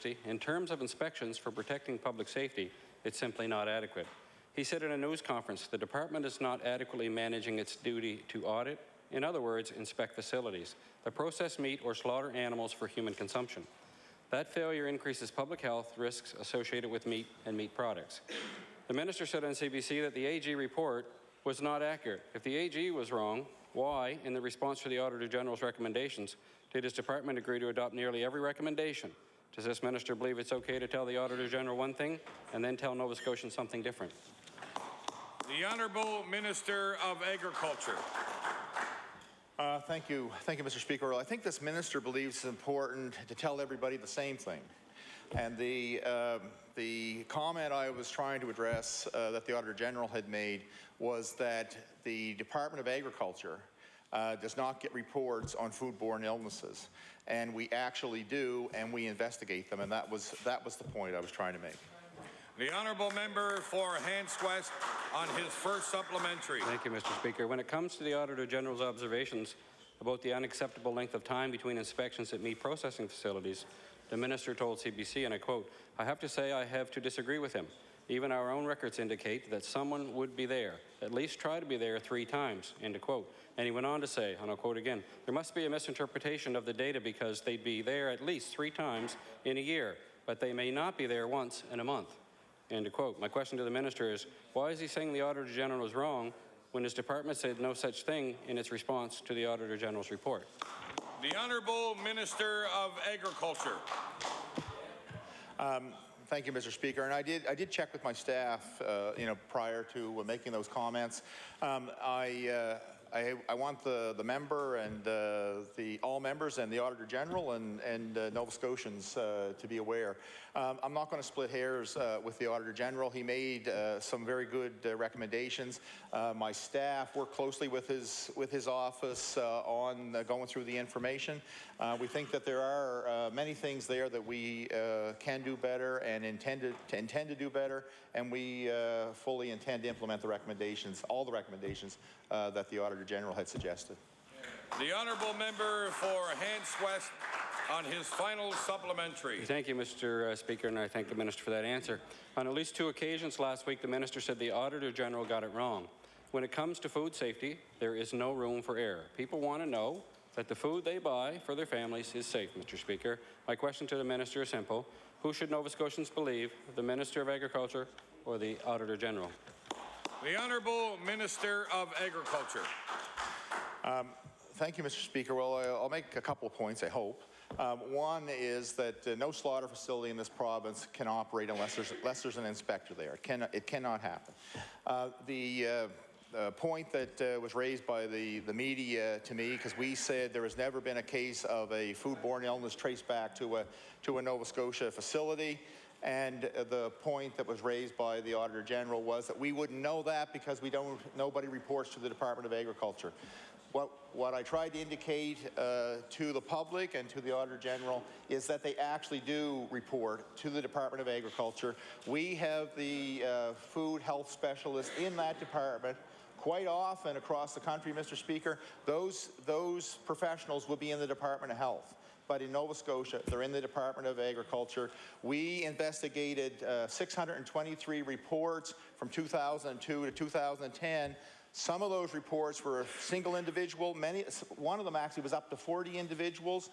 in terms of inspections for protecting public safety, it's simply not adequate. He said in a news conference, the department is not adequately managing its duty to audit, in other words, inspect facilities that process meat or slaughter animals for human consumption. That failure increases public health risks associated with meat and meat products. The minister said on CBC that the AG report was not accurate. If the AG was wrong, why, in the response to the Auditor General's recommendations, did his department agree to adopt nearly every recommendation? Does this minister believe it's okay to tell the Auditor General one thing and then tell Nova Scotians something different? The Honourable Minister of Agriculture. Thank you, Mr. Speaker. Well, I think this minister believes it's important to tell everybody the same thing. And the comment I was trying to address that the Auditor General had made was that the Department of Agriculture does not get reports on foodborne illnesses, and we actually do, and we investigate them, and that was the point I was trying to make. The Honourable Member for Hants West on his first supplementary. Thank you, Mr. Speaker. When it comes to the Auditor General's observations about the unacceptable length of time between inspections at meat processing facilities, the minister told CBC, and I quote, "I have to say I have to disagree with him. Even our own records indicate that someone would be there, at least try to be there 3 times, end of quote." And he went on to say, and I'll quote again, "There must be a misinterpretation of the data because they'd be there at least 3 times in a year, but they may not be there once in a month," end of quote. My question to the minister is, why is he saying the Auditor General is wrong when his department said no such thing in its response to the Auditor General's report? The Honourable Minister of Agriculture. Thank you, Mr. Speaker. And I did check with my staff, prior to making those comments. I want the member and all members and the Auditor General and Nova Scotians to be aware. I'm not going to split hairs with the Auditor General. He made some very good recommendations. My staff worked closely with his office on going through the information. We think that there are many things there that we can do better and intend to do better, and we fully intend to implement the recommendations, all the recommendations that the Auditor General had suggested. The Honourable Member for Hants West on his final supplementary. Thank you, Mr. Speaker, and I thank the minister for that answer. On at least 2 occasions last week, the minister said the Auditor General got it wrong. When it comes to food safety, there is no room for error. People want to know that the food they buy for their families is safe, Mr. Speaker. My question to the minister is simple. Who should Nova Scotians believe, the Minister of Agriculture or the Auditor General? The Honourable Minister of Agriculture. Thank you, Mr. Speaker. Well, I'll make a couple of points, I hope. One is that no slaughter facility in this province can operate unless there's an inspector there. It cannot happen. The point that was raised by the media to me, because we said there has never been a case of a foodborne illness traced back to a Nova Scotia facility. And the point that was raised by the Auditor General was that we wouldn't know that because nobody reports to the Department of Agriculture. What I tried to indicate to the public and to the Auditor General is that they actually do report to the Department of Agriculture. We have the food health specialists in that department. Quite often across the country, Mr. Speaker, those professionals will be in the Department of Health. But in Nova Scotia, they're in the Department of Agriculture. We investigated 623 reports from 2002 to 2010. Some of those reports were a single individual. One of them actually was up to 40 individuals,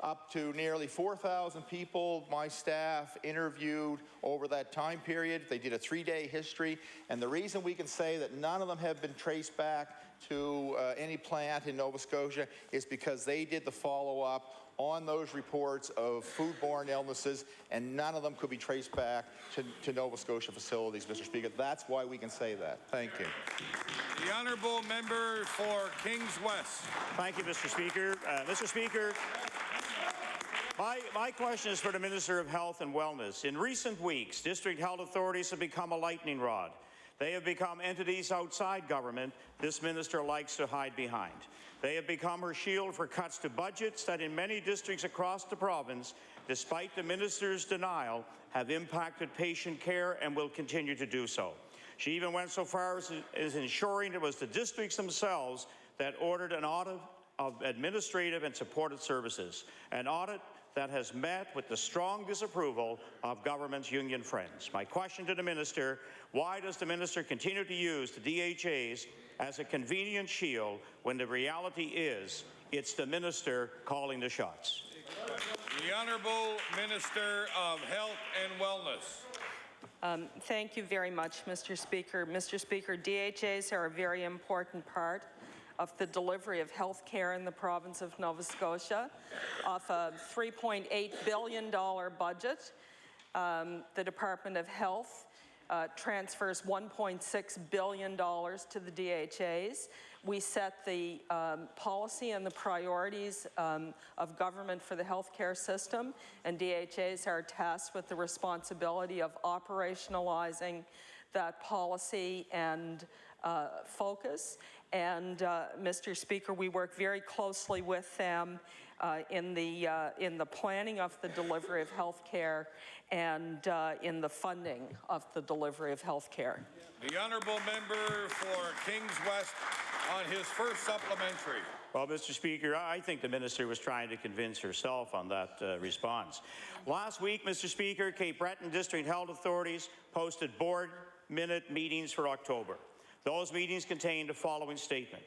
up to nearly 4,000 people my staff interviewed over that time period. They did a 3-day history, and the reason we can say that none of them have been traced back to any plant in Nova Scotia is because they did the follow-up on those reports of foodborne illnesses, and none of them could be traced back to Nova Scotia facilities, Mr. Speaker. That's why we can say that. Thank you. The Honourable Member for Kings West. Thank you, Mr. Speaker. Mr. Speaker, my question is for the Minister of Health and Wellness. In recent weeks, district health authorities have become a lightning rod. They have become entities outside government this minister likes to hide behind. They have become her shield for cuts to budgets that in many districts across the province, despite the minister's denial, have impacted patient care and will continue to do so. She even went so far as ensuring it was the districts themselves that ordered an audit of administrative and supported services, an audit that has met with the strong disapproval of government's union friends. My question to the minister, why does the minister continue to use the DHAs as a convenient shield when the reality is it's the minister calling the shots? The Honourable Minister of Health and Wellness. Thank you very much, Mr. Speaker. Mr. Speaker, DHAs are a very important part of the delivery of health care in the province of Nova Scotia. Off a $3.8 billion budget, the Department of Health transfers $1.6 billion to the DHAs. We set the policy and the priorities of government for the healthcare system, and DHAs are tasked with the responsibility of operationalizing that policy and focus. And Mr. Speaker, we work very closely with them in the planning of the delivery of health care and in the funding of the delivery of health care. The Honourable Member for Kings West on his first supplementary. Well, Mr. Speaker, I think the minister was trying to convince herself on that response. Last week, Mr. Speaker, Cape Breton District Health Authorities posted board minute meetings for October. Those meetings contained the following statement.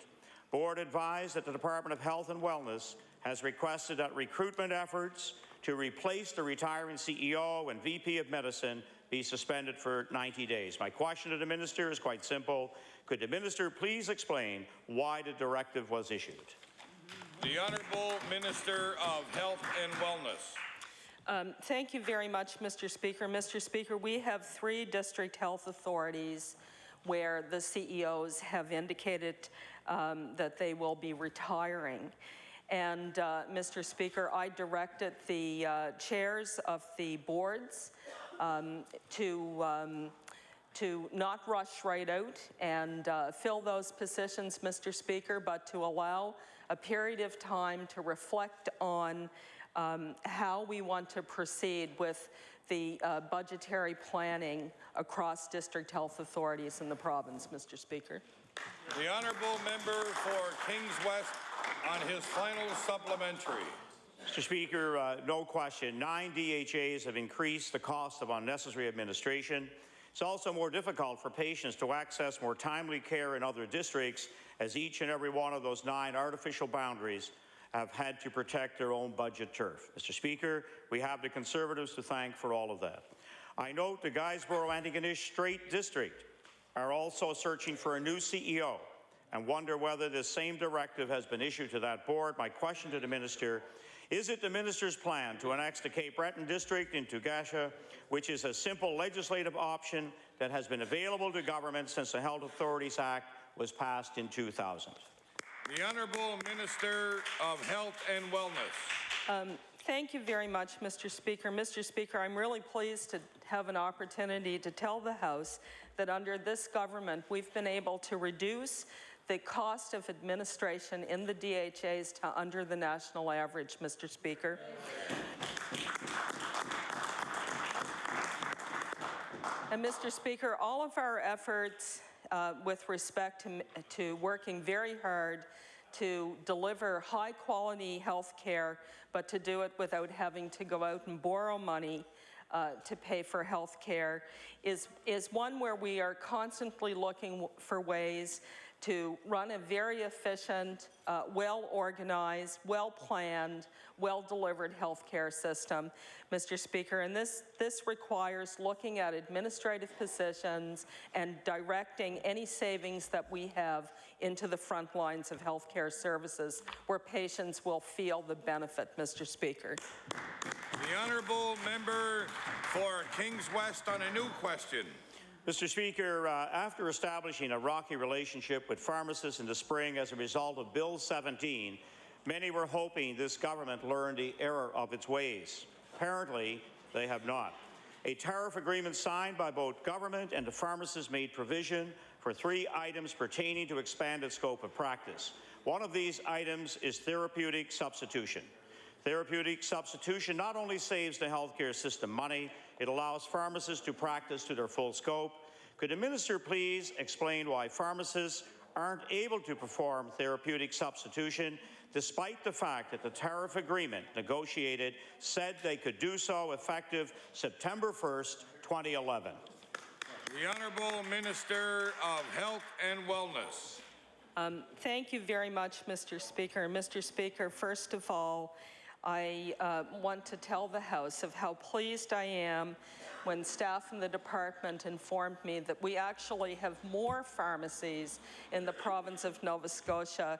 Board advised that the Department of Health and Wellness has requested that recruitment efforts to replace the retiring CEO and VP of Medicine be suspended for 90 days. My question to the minister is quite simple. Could the minister please explain why the directive was issued? The Honourable Minister of Health and Wellness. Thank you very much, Mr. Speaker. Mr. Speaker, we have 3 district health authorities where the CEOs have indicated that they will be retiring. And Mr. Speaker, I directed the chairs of the boards to not rush right out and fill those positions, Mr. Speaker, but to allow a period of time to reflect on how we want to proceed with the budgetary planning across district health authorities in the province, Mr. Speaker. The Honourable Member for Kings West on his final supplementary. Mr. Speaker, no question, 9 DHAs have increased the cost of unnecessary administration. It's also more difficult for patients to access more timely care in other districts, as each and every one of those 9 artificial boundaries have had to protect their own budget turf. Mr. Speaker, we have the Conservatives to thank for all of that. I note the Guysborough-Antigonish Strait District are also searching for a new CEO and wonder whether this same directive has been issued to that board. My question to the minister, is it the minister's plan to annex the Cape Breton District into Scotia, which is a simple legislative option that has been available to government since the Health Authorities Act was passed in 2000? The Honourable Minister of Health and Wellness. Thank you very much, Mr. Speaker. Mr. Speaker, I'm really pleased to have an opportunity to tell the House that under this government, we've been able to reduce the cost of administration in the DHAs to under the national average, Mr. Speaker. And Mr. Speaker, all of our efforts with respect to working very hard to deliver high-quality health care, but to do it without having to go out and borrow money to pay for health care, is one where we are constantly looking for ways to run a very efficient, well-organized, well-planned, well-delivered health care system, Mr. Speaker. And this requires looking at administrative positions and directing any savings that we have into the front lines of health care services where patients will feel the benefit, Mr. Speaker. The Honourable Member for Kings West on a new question. Mr. Speaker, after establishing a rocky relationship with pharmacists in the spring as a result of Bill 17, many were hoping this government learned the error of its ways. Apparently, they have not. A tariff agreement signed by both government and the pharmacists made provision for 3 items pertaining to expanded scope of practice. One of these items is therapeutic substitution. Therapeutic substitution not only saves the healthcare system money, it allows pharmacists to practice to their full scope. Could the minister please explain why pharmacists aren't able to perform therapeutic substitution? despite the fact that the tariff agreement negotiated said they could do so effective September 1st, 2011. The Honourable Minister of Health and Wellness. Thank you very much, Mr. Speaker. Mr. Speaker, first of all, I want to tell the House of how pleased I am when staff in the department informed me that we actually have more pharmacies in the province of Nova Scotia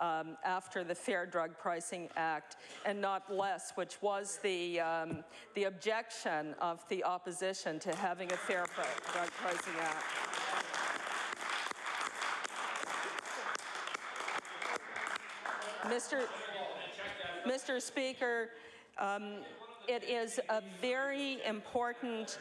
after the Fair Drug Pricing Act, and not less, which was the objection of the opposition to having a Fair Drug Pricing Act. Mr. Speaker, it is a very important,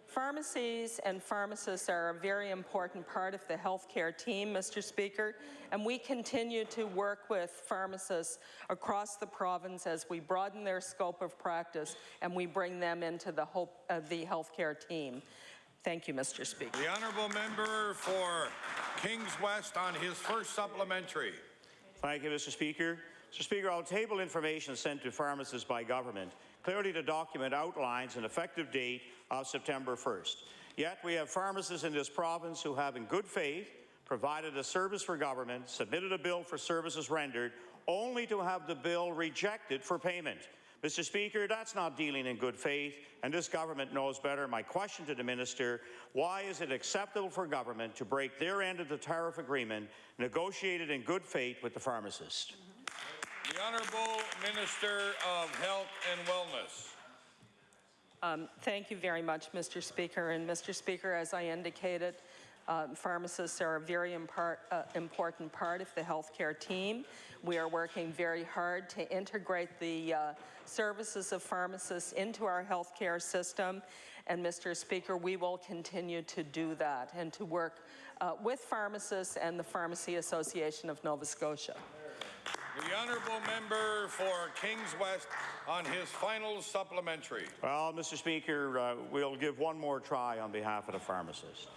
pharmacies and pharmacists are a very important part of the healthcare team, Mr. Speaker, and we continue to work with pharmacists across the province as we broaden their scope of practice and we bring them into the healthcare team. Thank you, Mr. Speaker. The Honourable Member for Kings West on his first supplementary. Thank you, Mr. Speaker. Mr. Speaker, I'll table information sent to pharmacists by government. Clearly, the document outlines an effective date of September 1st. Yet, we have pharmacists in this province who have, in good faith, provided a service for government, submitted a bill for services rendered, only to have the bill rejected for payment. Mr. Speaker, that's not dealing in good faith, and this government knows better. My question to the minister, why is it acceptable for government to break their end of the tariff agreement negotiated in good faith with the pharmacists? The Honourable Minister of Health and Wellness. Thank you very much, Mr. Speaker. And Mr. Speaker, as I indicated, pharmacists are a very important part of the healthcare team. We are working very hard to integrate the services of pharmacists into our healthcare system. And Mr. Speaker, we will continue to do that and to work with pharmacists and the Pharmacy Association of Nova Scotia. The Honourable Member for Kings West on his final supplementary. Well, Mr. Speaker, we'll give one more try on behalf of the pharmacists.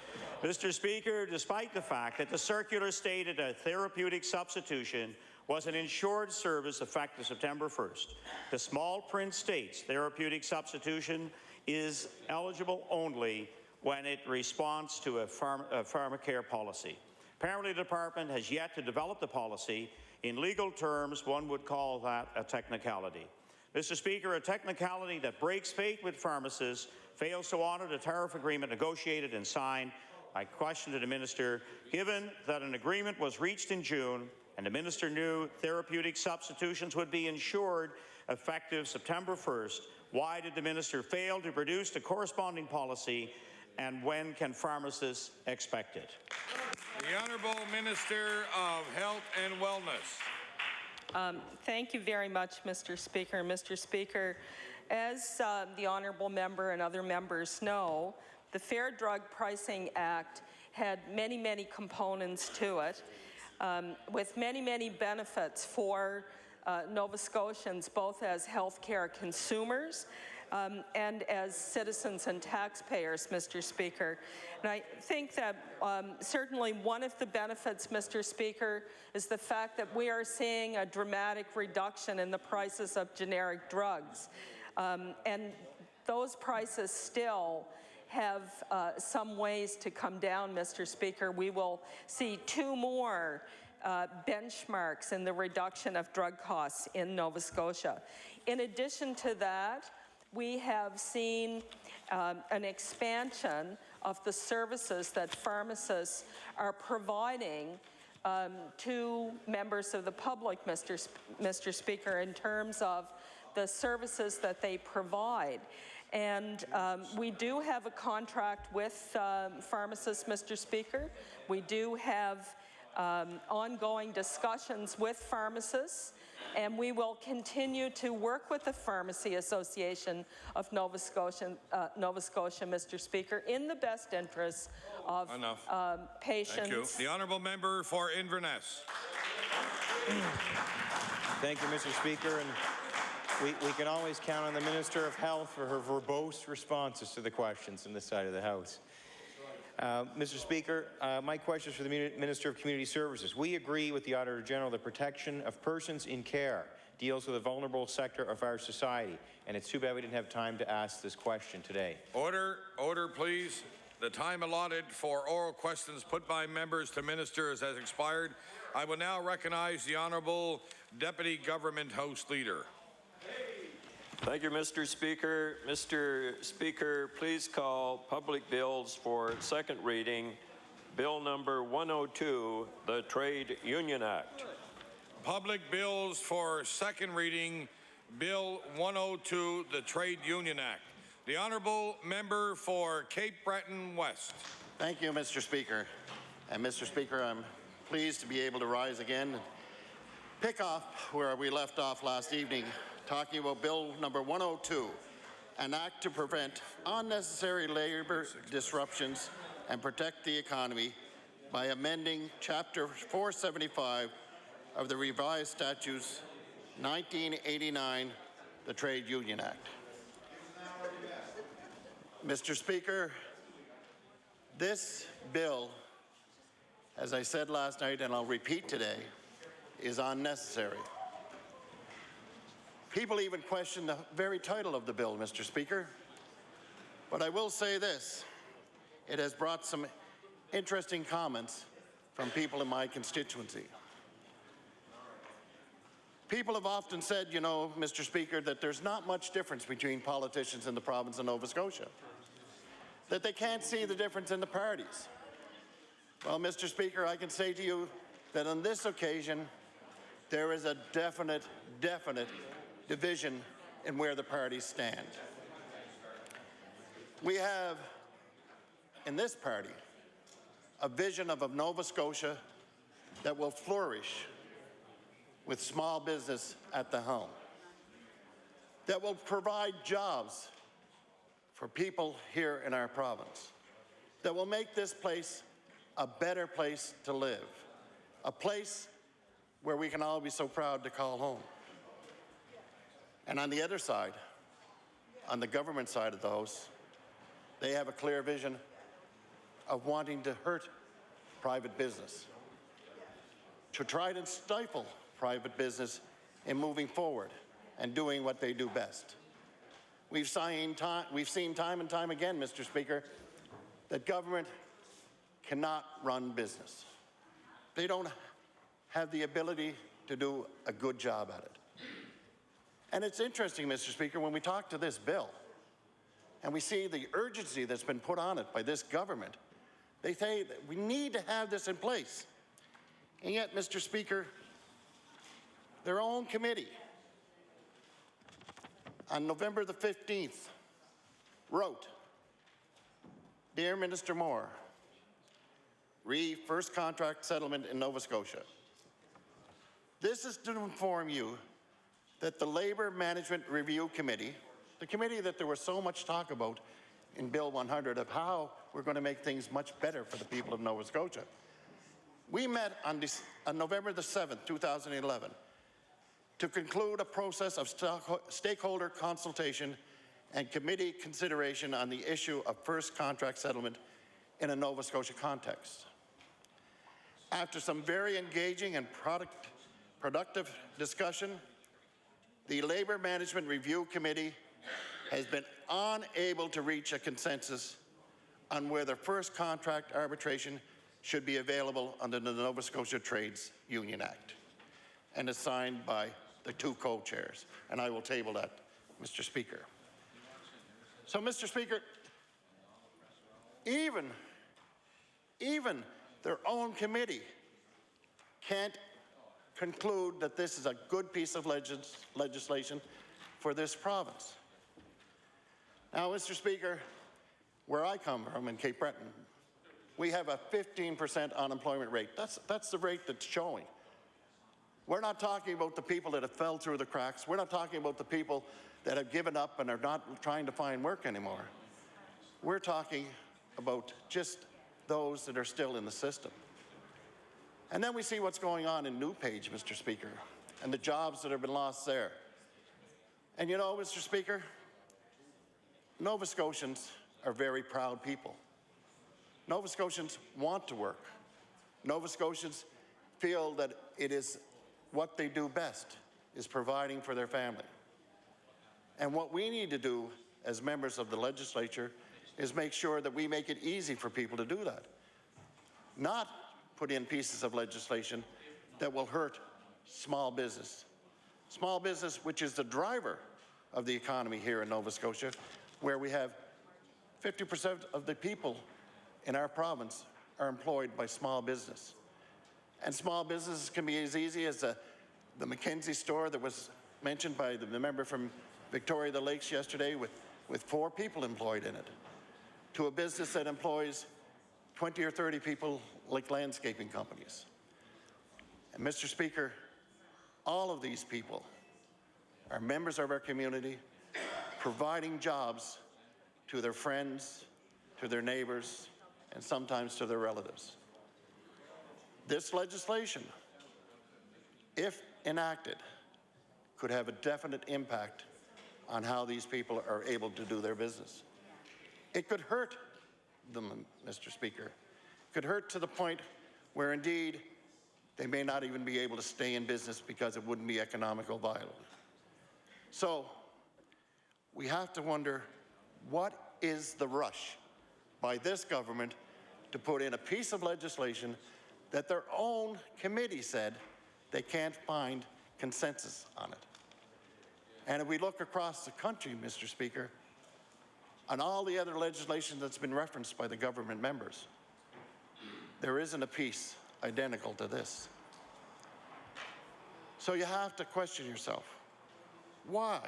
Mr. Speaker, despite the fact that the circular stated a therapeutic substitution was an insured service effective September 1st, the small print states therapeutic substitution is eligible only when it responds to a pharmacare policy. Apparently, the department has yet to develop the policy. In legal terms, one would call that a technicality. Mr. Speaker, a technicality that breaks faith with pharmacists, fails to honour the tariff agreement negotiated and signed. My question to the minister, given that an agreement was reached in June and the minister knew therapeutic substitutions would be insured effective September 1st, why did the minister fail to produce the corresponding policy, and when can pharmacists expect it? The Honourable Minister of Health and Wellness. Thank you very much, Mr. Speaker. Mr. Speaker, as the honourable member and other members know, the Fair Drug Pricing Act had many, many components to it, with many, many benefits for Nova Scotians, both as healthcare consumers and as citizens and taxpayers, Mr. Speaker. And I think that certainly one of the benefits, Mr. Speaker, is the fact that we are seeing a dramatic reduction in the prices of generic drugs. And those prices still have some ways to come down, Mr. Speaker. We will see 2 more benchmarks in the reduction of drug costs in Nova Scotia. In addition to that, we have seen an expansion of the services that pharmacists are providing to members of the public, Mr. Speaker, in terms of the services that they provide. And we do have a contract with pharmacists, Mr. Speaker. We do have ongoing discussions with pharmacists, and we will continue to work with the Pharmacy Association of Nova Scotia, Mr. Speaker, in the best interests of patients. Thank you. The Honourable Member for Inverness. Thank you, Mr. Speaker. And we can always count on the Minister of Health for her verbose responses to the questions on this side of the House. Mr. Speaker, my question is for the Minister of Community Services. We agree with the Auditor General that protection of persons in care deals with a vulnerable sector of our society, and it's too bad we didn't have time to ask this question today. Order, please. The time allotted for oral questions put by members to ministers has expired. I will now recognize the Honourable Deputy Government House Leader. Thank you, Mr. Speaker. Mr. Speaker, please call public bills for second reading. Bill number 102, the Trade Union Act. Public bills for second reading. Bill 102, the Trade Union Act. The Honourable Member for Cape Breton West. Thank you, Mr. Speaker. And Mr. Speaker, I'm pleased to be able to rise again and pick up where we left off last evening, talking about Bill number 102, an act to prevent unnecessary labor disruptions and protect the economy by amending Chapter 475 of the Revised Statutes 1989, the Trade Union Act. Mr. Speaker, this bill, as I said last night and I'll repeat today, is unnecessary. People even question the very title of the bill, Mr. Speaker. But I will say this, it has brought some interesting comments from people in my constituency. People have often said, you know, Mr. Speaker, that there's not much difference between politicians in the province of Nova Scotia, that they can't see the difference in the parties. Well, Mr. Speaker, I can say to you that on this occasion, there is a definite division in where the parties stand. We have, in this party, a vision of a Nova Scotia that will flourish with small business at the helm, that will provide jobs for people here in our province, that will make this place a better place to live, a place where we can all be so proud to call home. And on the other side, on the government side of the House, they have a clear vision of wanting to hurt private business, to try to stifle private business in moving forward and doing what they do best. We've seen time and time again, Mr. Speaker, that government cannot run business. They don't have the ability to do a good job at it. And it's interesting, Mr. Speaker, when we talk to this bill and we see the urgency that's been put on it by this government, they say that we need to have this in place. And yet, Mr. Speaker, their own committee on November the 15th wrote, "Dear Minister Moore, re first contract settlement in Nova Scotia. This is to inform you that the Labour Management Review Committee, the committee that there was so much talk about in Bill 100 of how we're going to make things much better for the people of Nova Scotia. We met on November the 7th, 2011, to conclude a process of stakeholder consultation and committee consideration on the issue of first contract settlement in a Nova Scotia context. After some very engaging and productive discussion, the Labour Management Review Committee has been unable to reach a consensus on whether first contract arbitration should be available under the Nova Scotia Trades Union Act, and is signed by the two co-chairs. And I will table that, Mr. Speaker. So, Mr. Speaker, even their own committee can't conclude that this is a good piece of legislation for this province. Now, Mr. Speaker, where I come from in Cape Breton, we have a 15% unemployment rate. That's the rate that's showing. We're not talking about the people that have fell through the cracks. We're not talking about the people that have given up and are not trying to find work anymore. We're talking about just those that are still in the system. And then we see what's going on in Newpage, Mr. Speaker, and the jobs that have been lost there. And you know, Mr. Speaker, Nova Scotians are very proud people. Nova Scotians want to work. Nova Scotians feel that it is what they do best, is providing for their family. And what we need to do as members of the legislature is make sure that we make it easy for people to do that. Not put in pieces of legislation that will hurt small business. Small business, which is the driver of the economy here in Nova Scotia, where we have 50% of the people in our province are employed by small business. And small businesses can be as easy as the Mackenzie store that was mentioned by the member from Victoria the Lakes yesterday with 4 people employed in it, to a business that employs 20 or 30 people like landscaping companies. And Mr. Speaker, all of these people are members of our community, providing jobs to their friends, to their neighbors, and sometimes to their relatives. This legislation, if enacted, could have a definite impact on how these people are able to do their business. It could hurt them, Mr. Speaker. It could hurt to the point where indeed they may not even be able to stay in business because it wouldn't be economical viable. So we have to wonder, what is the rush by this government to put in a piece of legislation that their own committee said they can't find consensus on it? And if we look across the country, Mr. Speaker, on all the other legislation that's been referenced by the government members, there isn't a piece identical to this. So you have to question yourself, why?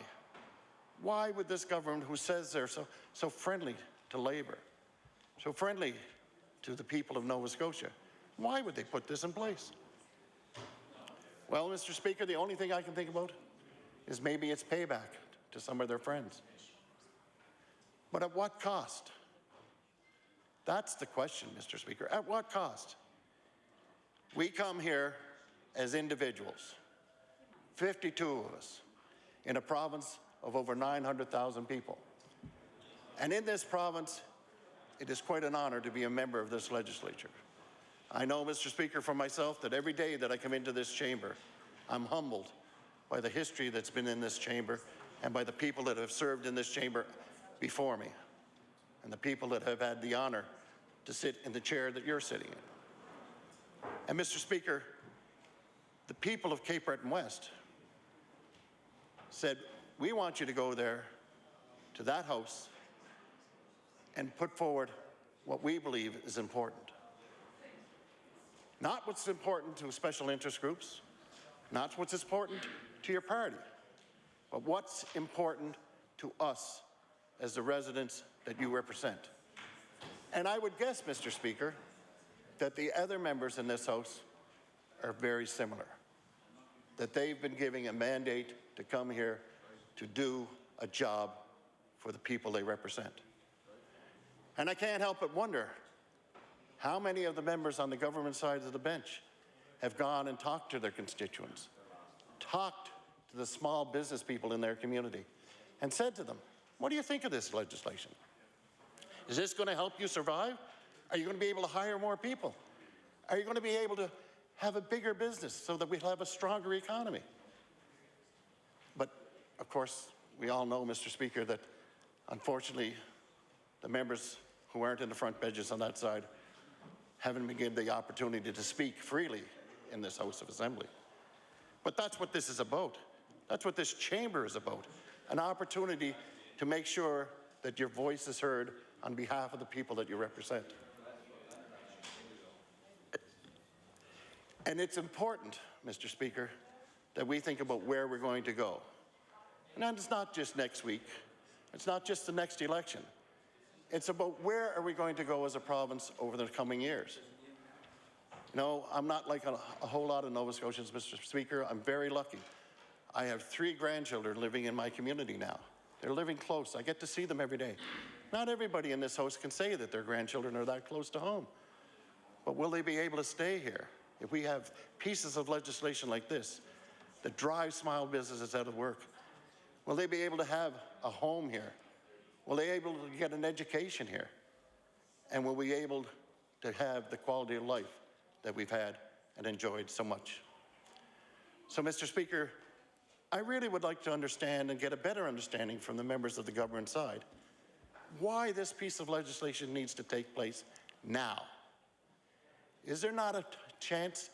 Why would this government, who says they're so friendly to Labour, so friendly to the people of Nova Scotia, why would they put this in place? Well, Mr. Speaker, the only thing I can think about is maybe it's payback to some of their friends. But at what cost? That's the question, Mr. Speaker. At what cost? We come here as individuals, 52 of us, in a province of over 900,000 people. And in this province, it is quite an honor to be a member of this legislature. I know, Mr. Speaker, for myself, that every day that I come into this chamber, I'm humbled by the history that's been in this chamber and by the people that have served in this chamber before me, and the people that have had the honor to sit in the chair that you're sitting in. And Mr. Speaker, the people of Cape Breton West said, we want you to go there to that house and put forward what we believe is important. Not what's important to special interest groups, not what's important to your party, but what's important to us as the residents that you represent. And I would guess, Mr. Speaker, that the other members in this House are very similar, that they've been giving a mandate to come here to do a job for the people they represent. And I can't help but wonder how many of the members on the government side of the bench have gone and talked to their constituents, talked to the small business people in their community, and said to them, what do you think of this legislation? Is this going to help you survive? Are you going to be able to hire more people? Are you going to be able to have a bigger business so that we'll have a stronger economy? But, of course, we all know, Mr. Speaker, that unfortunately the members who aren't in the front benches on that side haven't been given the opportunity to speak freely in this House of Assembly. But that's what this is about. That's what this chamber is about, an opportunity to make sure that your voice is heard on behalf of the people that you represent. And it's important, Mr. Speaker, that we think about where we're going to go. And it's not just next week. It's not just the next election. It's about where are we going to go as a province over the coming years. You know, I'm not like a whole lot of Nova Scotians, Mr. Speaker. I'm very lucky. I have 3 grandchildren living in my community now. They're living close. I get to see them every day. Not everybody in this house can say that their grandchildren are that close to home. But will they be able to stay here if we have pieces of legislation like this that drive small businesses out of work? Will they be able to have a home here? Will they be able to get an education here? And will we be able to have the quality of life that we've had and enjoyed so much. So, Mr. Speaker, I really would like to understand and get a better understanding from the members of the government side why this piece of legislation needs to take place now. Is there not a chance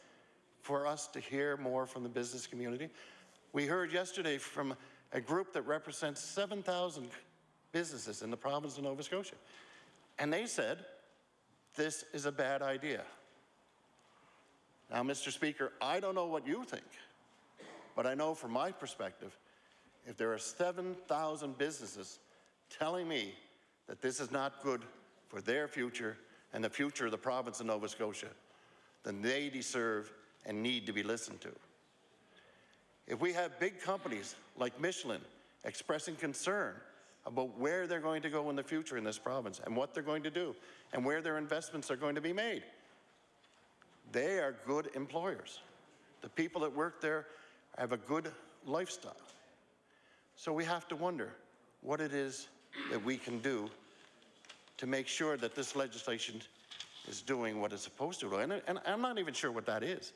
for us to hear more from the business community? We heard yesterday from a group that represents 7,000 businesses in the province of Nova Scotia, and they said this is a bad idea. Now, Mr. Speaker, I don't know what you think, but I know from my perspective, if there are 7,000 businesses telling me that this is not good for their future and the future of the province of Nova Scotia, then they deserve and need to be listened to. If we have big companies like Michelin expressing concern about where they're going to go in the future in this province and what they're going to do and where their investments are going to be made, they are good employers. The people that work there have a good lifestyle. So we have to wonder what it is that we can do to make sure that this legislation is doing what it's supposed to do. And I'm not even sure what that is.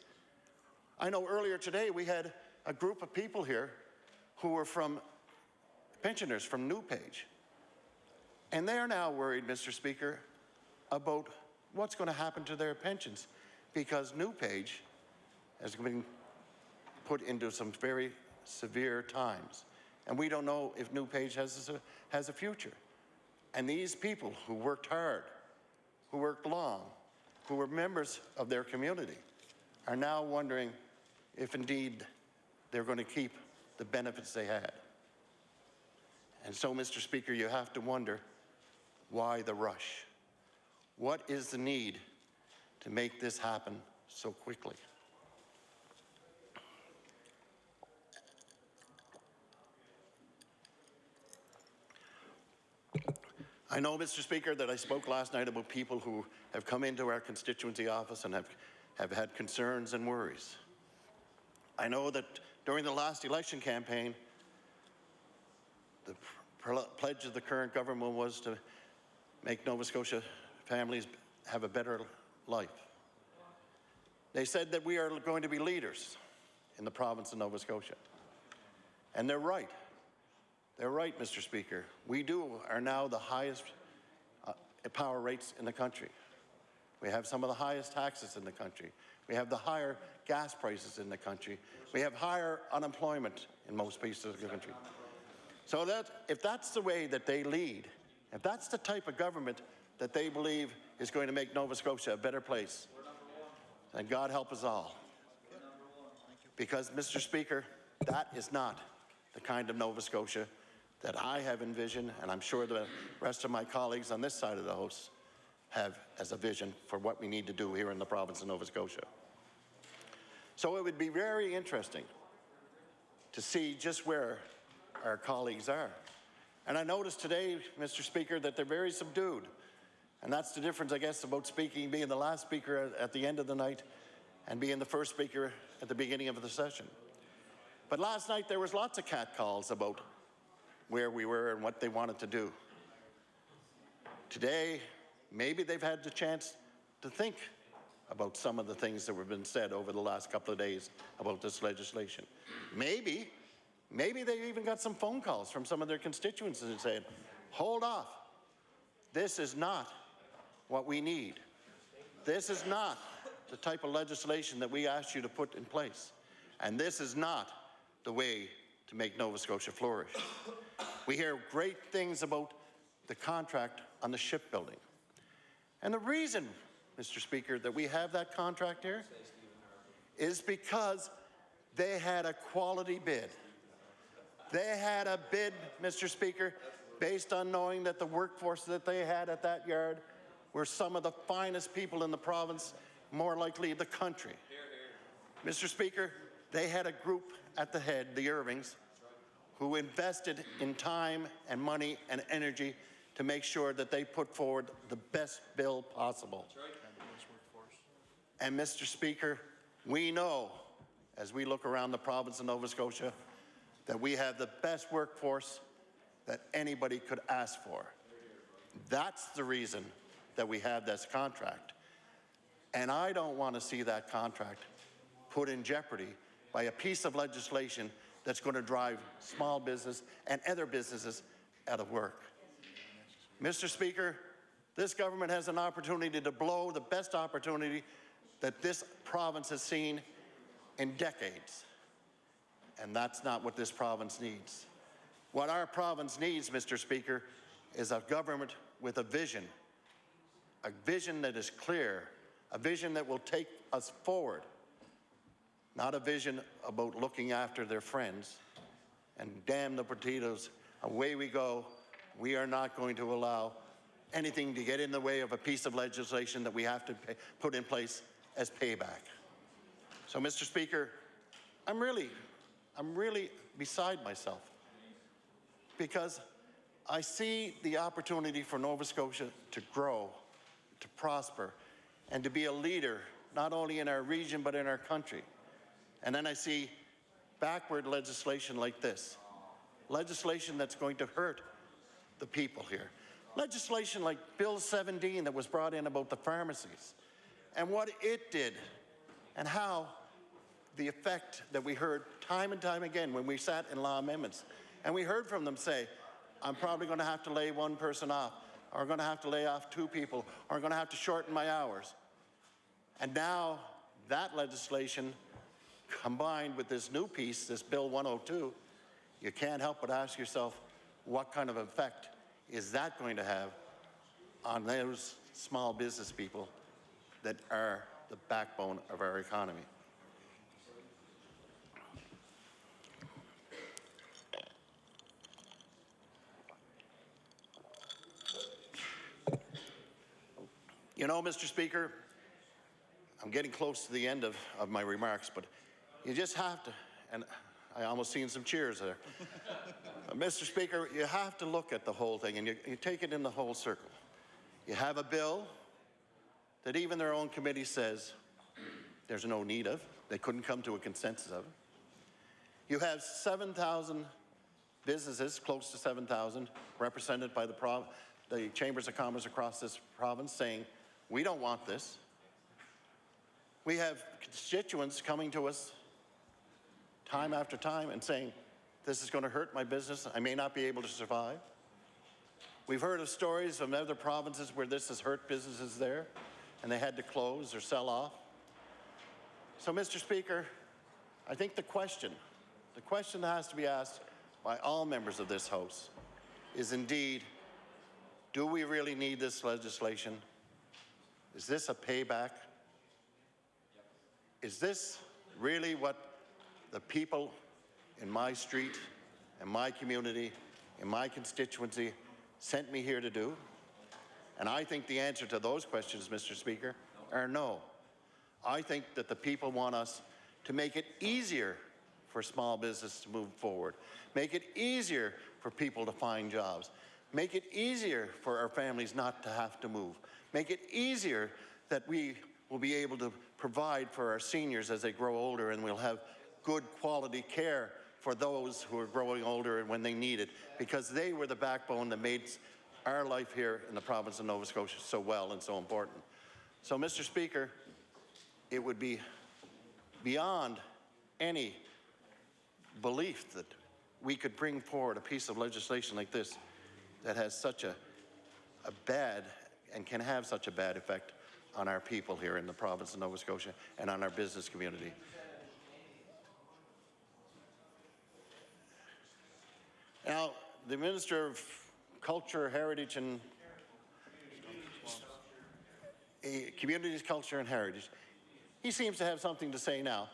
I know earlier today we had a group of people here who were from pensioners from NewPage. And they are now worried, Mr. Speaker, about what's going to happen to their pensions because NewPage has been put into some very severe times. And we don't know if NewPage has a future. And these people who worked hard, who worked long, who were members of their community, are now wondering if indeed they're going to keep the benefits they had. And so, Mr. Speaker, you have to wonder, why the rush? What is the need to make this happen so quickly? I know, Mr. Speaker, that I spoke last night about people who have come into our constituency office and have had concerns and worries. I know that during the last election campaign, the pledge of the current government was to make Nova Scotia families have a better life. They said that we are going to be leaders in the province of Nova Scotia. And they're right. They're right, Mr. Speaker. We are now the highest power rates in the country. We have some of the highest taxes in the country. We have the higher gas prices in the country. We have higher unemployment in most places of the country. So that if that's the way that they lead, if that's the type of government that they believe is going to make Nova Scotia a better place, then God help us all. Because, Mr. Speaker, that is not the kind of Nova Scotia that I have envisioned, and I'm sure the rest of my colleagues on this side of the House have as a vision for what we need to do here in the province of Nova Scotia. So it would be very interesting to see just where our colleagues are. And I noticed today, Mr. Speaker, that they're very subdued. And that's the difference, I guess, about being the last speaker at the end of the night and being the first speaker at the beginning of the session. But last night there was lots of catcalls about where we were and what they wanted to do. Today, maybe they've had the chance to think about some of the things that have been said over the last couple of days about this legislation. Maybe they even got some phone calls from some of their constituents and said, hold off. This is not what we need. This is not the type of legislation that we asked you to put in place. And this is not the way to make Nova Scotia flourish. We hear great things about the contract on the shipbuilding. And the reason, Mr. Speaker, that we have that contract here is because they had a quality bid. They had a bid, Mr. Speaker, based on knowing that the workforce that they had at that yard were some of the finest people in the province, more likely the country. Mr. Speaker, they had a group at the head, the Irvings, who invested in time and money and energy to make sure that they put forward the best bill possible. And Mr. Speaker, we know, as we look around the province of Nova Scotia, that we have the best workforce that anybody could ask for. That's the reason that we have this contract. And I don't want to see that contract put in jeopardy by a piece of legislation that's going to drive small business and other businesses out of work. Mr. Speaker, this government has an opportunity to blow the best opportunity that this province has seen in decades. And that's not what this province needs. What our province needs, Mr. Speaker, is a government with a vision that is clear, a vision that will take us forward, not a vision about looking after their friends. And damn the potatoes, away we go. We are not going to allow anything to get in the way of a piece of legislation that we have to put in place as payback. So, Mr. Speaker, I'm really beside myself, because I see the opportunity for Nova Scotia to grow, to prosper, and to be a leader, not only in our region, but in our country. And then I see backward legislation like this, legislation that's going to hurt the people here. Legislation like Bill 17 that was brought in about the pharmacies, and what it did, and how the effect that we heard time and time again when we sat in law amendments, and we heard from them say, I'm probably going to have to lay one person off, or going to have to lay off 2 people, or going to have to shorten my hours. And now that legislation combined with this new piece, this Bill 102, you can't help but ask yourself, what kind of effect is that going to have on those small business people that are the backbone of our economy? You know, Mr. Speaker, I'm getting close to the end of my remarks, but you just have to, and I almost seen some cheers there. Mr. Speaker, you have to look at the whole thing, and you take it in the whole circle. You have a bill that even their own committee says there's no need of. They couldn't come to a consensus of it. You have 7,000 businesses, close to 7,000, represented by the Chambers of Commerce across this province saying, we don't want this. We have constituents coming to us time after time and saying, this is going to hurt my business. I may not be able to survive. We've heard of stories from other provinces where this has hurt businesses there, and they had to close or sell off. So, Mr. Speaker, I think the question that has to be asked by all members of this House is indeed, do we really need this legislation? Is this a payback? Is this really what the people in my street, in my community, in my constituency sent me here to do? And I think the answer to those questions, Mr. Speaker, are no. I think that the people want us to make it easier for small business to move forward, make it easier for people to find jobs, make it easier for our families not to have to move, make it easier that we will be able to provide for our seniors as they grow older, and we'll have good quality care for those who are growing older and when they need it, because they were the backbone that made our life here in the province of Nova Scotia so well and so important. So, Mr. Speaker, it would be beyond any belief that we could bring forward a piece of legislation like this that has such a bad and can have such a bad effect on our people here in the province of Nova Scotia and on our business community. Now, the Minister of Culture, Heritage and Communities, Culture and Heritage, he seems to have something to say now.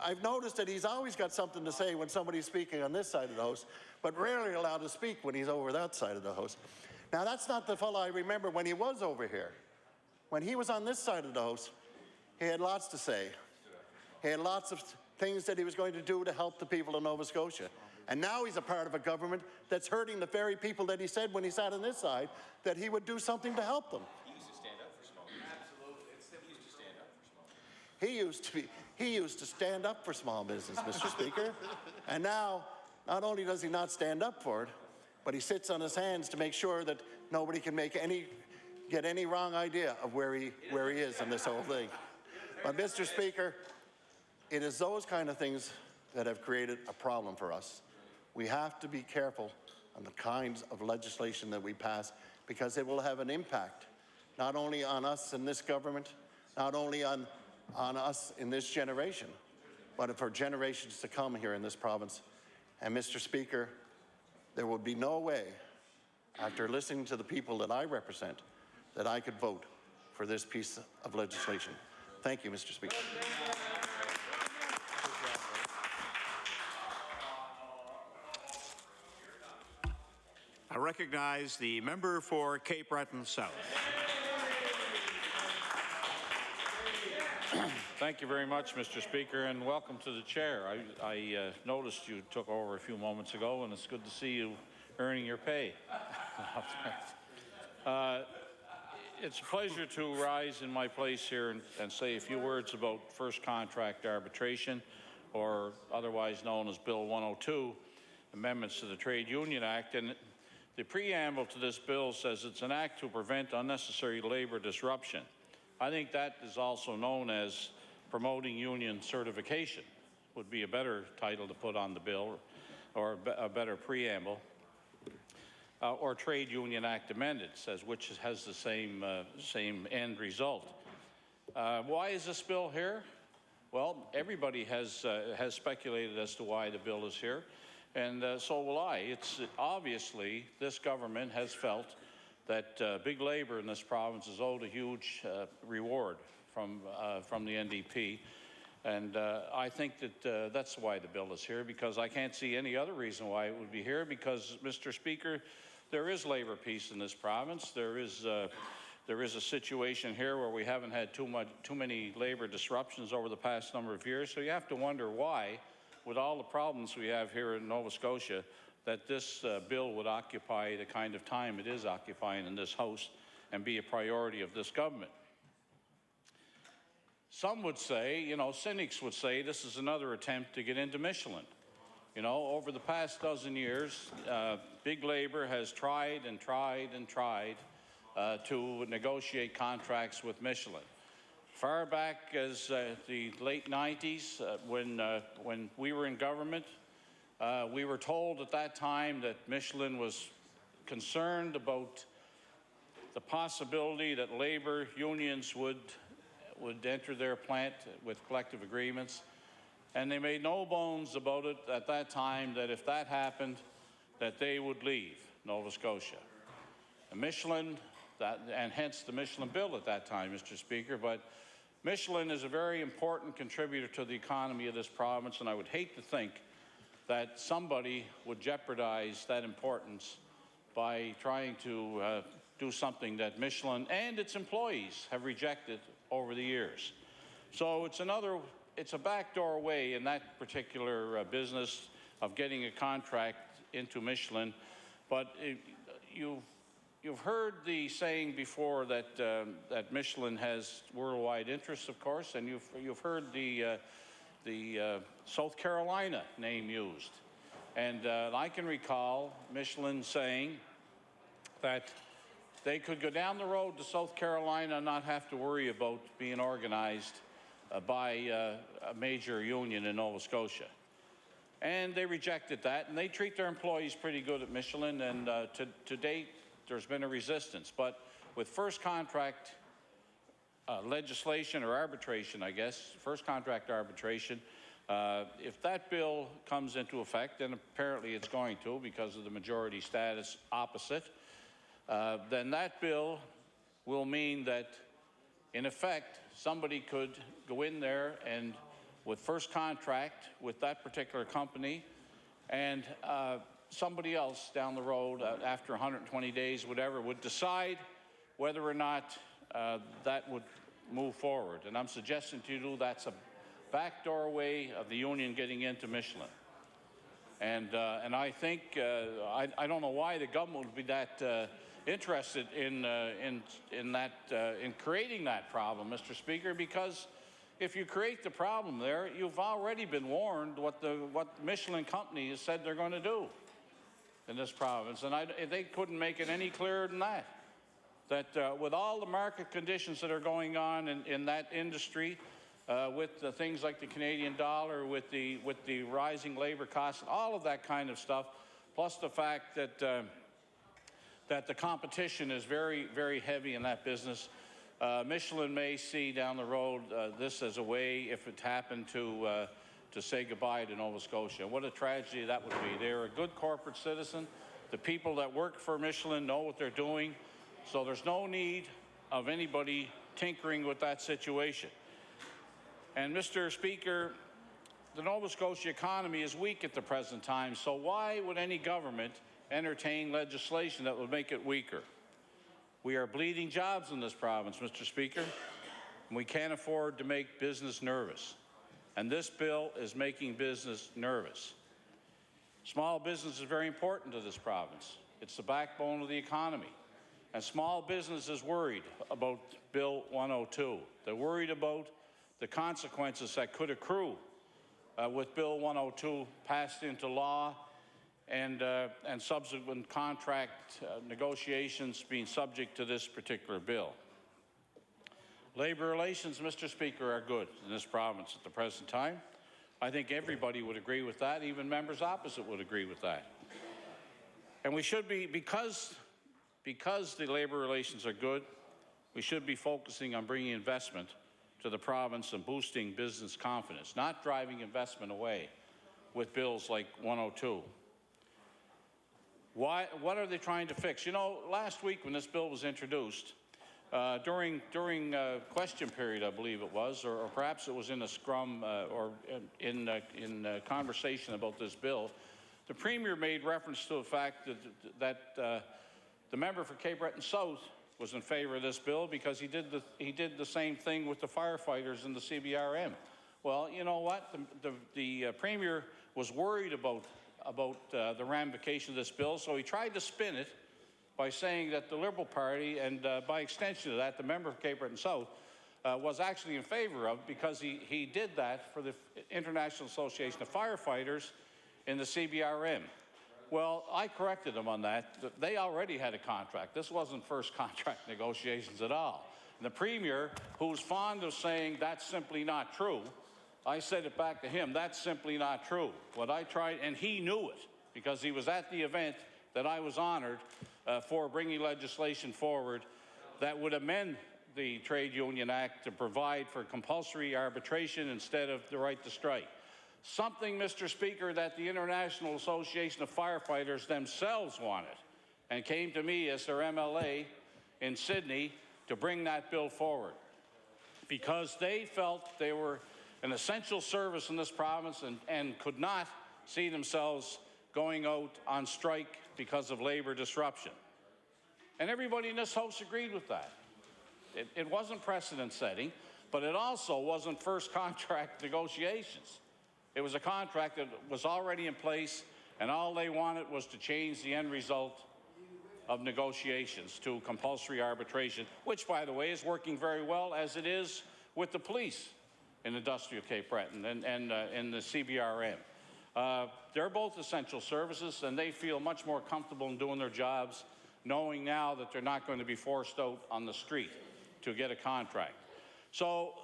I've noticed that he's always got something to say when somebody's speaking on this side of the House, but rarely allowed to speak when he's over that side of the House. Now, that's not the fellow I remember when he was over here. When he was on this side of the House, he had lots to say. He had lots of things that he was going to do to help the people of Nova Scotia. And now he's a part of a government that's hurting the very people that he said when he sat on this side that he would do something to help them. He used to stand up for small business. Absolutely. He used to stand up for small business. He used to stand up for small business, Mr. Speaker. And now, not only does he not stand up for it, but he sits on his hands to make sure that nobody can make any get any wrong idea of where he is in this whole thing. But Mr. Speaker, it is those kind of things that have created a problem for us. We have to be careful on the kinds of legislation that we pass, because it will have an impact not only on us in this government, not only on us in this generation, but for generations to come here in this province. And Mr. Speaker, there will be no way, after listening to the people that I represent, that I could vote for this piece of legislation. Thank you, Mr. Speaker. I recognize the member for Cape Breton South. Thank you very much, Mr. Speaker, and welcome to the chair. I noticed you took over a few moments ago, and it's good to see you earning your pay. It's a pleasure to rise in my place here and say a few words about first contract arbitration, or otherwise known as Bill 102, Amendments to the Trade Union Act. And the preamble to this bill says it's an act to prevent unnecessary labor disruption. I think that is also known as promoting union certification, would be a better title to put on the bill, or a better preamble. Or Trade Union Act amended, which has the same end result. Why is this bill here? Well, everybody has speculated as to why the bill is here, and so will I. It's obviously this government has felt that big labor in this province is owed a huge reward from the NDP. And I think that that's why the bill is here, because I can't see any other reason why it would be here, because, Mr. Speaker, there is labor peace in this province. There is a situation here where we haven't had too many labor disruptions over the past number of years. So you have to wonder why, with all the problems we have here in Nova Scotia, that this bill would occupy the kind of time it is occupying in this House and be a priority of this government. Some would say, cynics would say, this is another attempt to get into Michelin. Over the past dozen years, big labor has tried and tried and tried to negotiate contracts with Michelin. Far back as the late 90s, when we were in government, we were told at that time that Michelin was concerned about the possibility that labor unions would enter their plant with collective agreements. And they made no bones about it at that time that if that happened, that they would leave Nova Scotia. And Michelin, and hence the Michelin bill at that time, Mr. Speaker, but Michelin is a very important contributor to the economy of this province, and I would hate to think that somebody would jeopardize that importance by trying to do something that Michelin and its employees have rejected over the years. So it's a backdoor way in that particular business of getting a contract into Michelin. But you've heard the saying before that that Michelin has worldwide interests, of course, and you've heard the South Carolina name used. And I can recall Michelin saying that they could go down the road to South Carolina and not have to worry about being organized by a major union in Nova Scotia. And they rejected that, and they treat their employees pretty good at Michelin, and to date, there's been a resistance. But with first contract legislation or arbitration, I guess, first contract arbitration, if that bill comes into effect, and apparently it's going to because of the majority status opposite, then that bill will mean that, in effect, somebody could go in there and with first contract with that particular company, and somebody else down the road after 120 days, whatever, would decide whether or not that would move forward. And I'm suggesting to you that's a backdoor way of the union getting into Michelin. And I think, I don't know why the government would be that interested in creating that problem, Mr. Speaker, because if you create the problem there, you've already been warned what the Michelin company has said they're going to do in this province, and they couldn't make it any clearer than that. that with all the market conditions that are going on in that industry, with the things like the Canadian dollar, with the rising labor costs, all of that kind of stuff, plus the fact that that the competition is very, very heavy in that business. Michelin may see down the road this as a way, if it happened, to say goodbye to Nova Scotia. What a tragedy that would be. They're a good corporate citizen. The people that work for Michelin know what they're doing, so there's no need of anybody tinkering with that situation. And Mr. Speaker, the Nova Scotia economy is weak at the present time, so why would any government entertain legislation that would make it weaker? We are bleeding jobs in this province, Mr. Speaker, and we can't afford to make business nervous. And this bill is making business nervous. Small business is very important to this province. It's the backbone of the economy. And small business is worried about Bill 102. They're worried about the consequences that could accrue with Bill 102 passed into law, and subsequent contract negotiations being subject to this particular bill. Labor relations, Mr. Speaker, are good in this province at the present time. I think everybody would agree with that. Even members opposite would agree with that. And we should be, because the labor relations are good, we should be focusing on bringing investment to the province and boosting business confidence, not driving investment away with bills like 102. What are they trying to fix? You know, last week when this bill was introduced, during question period, I believe it was, or perhaps it was in a scrum or in conversation about this bill, the Premier made reference to the fact that the member for Cape Breton South was in favor of this bill because he did the same thing with the firefighters in the CBRM. Well, you know what? The Premier was worried about the ramification of this bill, so he tried to spin it by saying that the Liberal Party, and by extension of that, the member for Cape Breton South, was actually in favor of, because he did that for the International Association of Firefighters in the CBRM. Well, I corrected him on that. They already had a contract. This wasn't first contract negotiations at all. And the Premier, who's fond of saying that's simply not true, I said it back to him, that's simply not true. What I tried, and he knew it, because he was at the event that I was honored for bringing legislation forward that would amend the Trade Union Act to provide for compulsory arbitration instead of the right to strike. Something, Mr. Speaker, that the International Association of Firefighters themselves wanted, and came to me as their MLA in Sydney to bring that bill forward, because they felt they were an essential service in this province and could not see themselves going out on strike because of labor disruption. And everybody in this House agreed with that. It wasn't precedent setting, but it also wasn't first contract negotiations. It was a contract that was already in place, and all they wanted was to change the end result of negotiations to compulsory arbitration, which, by the way, is working very well, as it is with the police in industrial Cape Breton and in the CBRM. They're both essential services, and they feel much more comfortable in doing their jobs, knowing now that they're not going to be forced out on the street to get a contract. So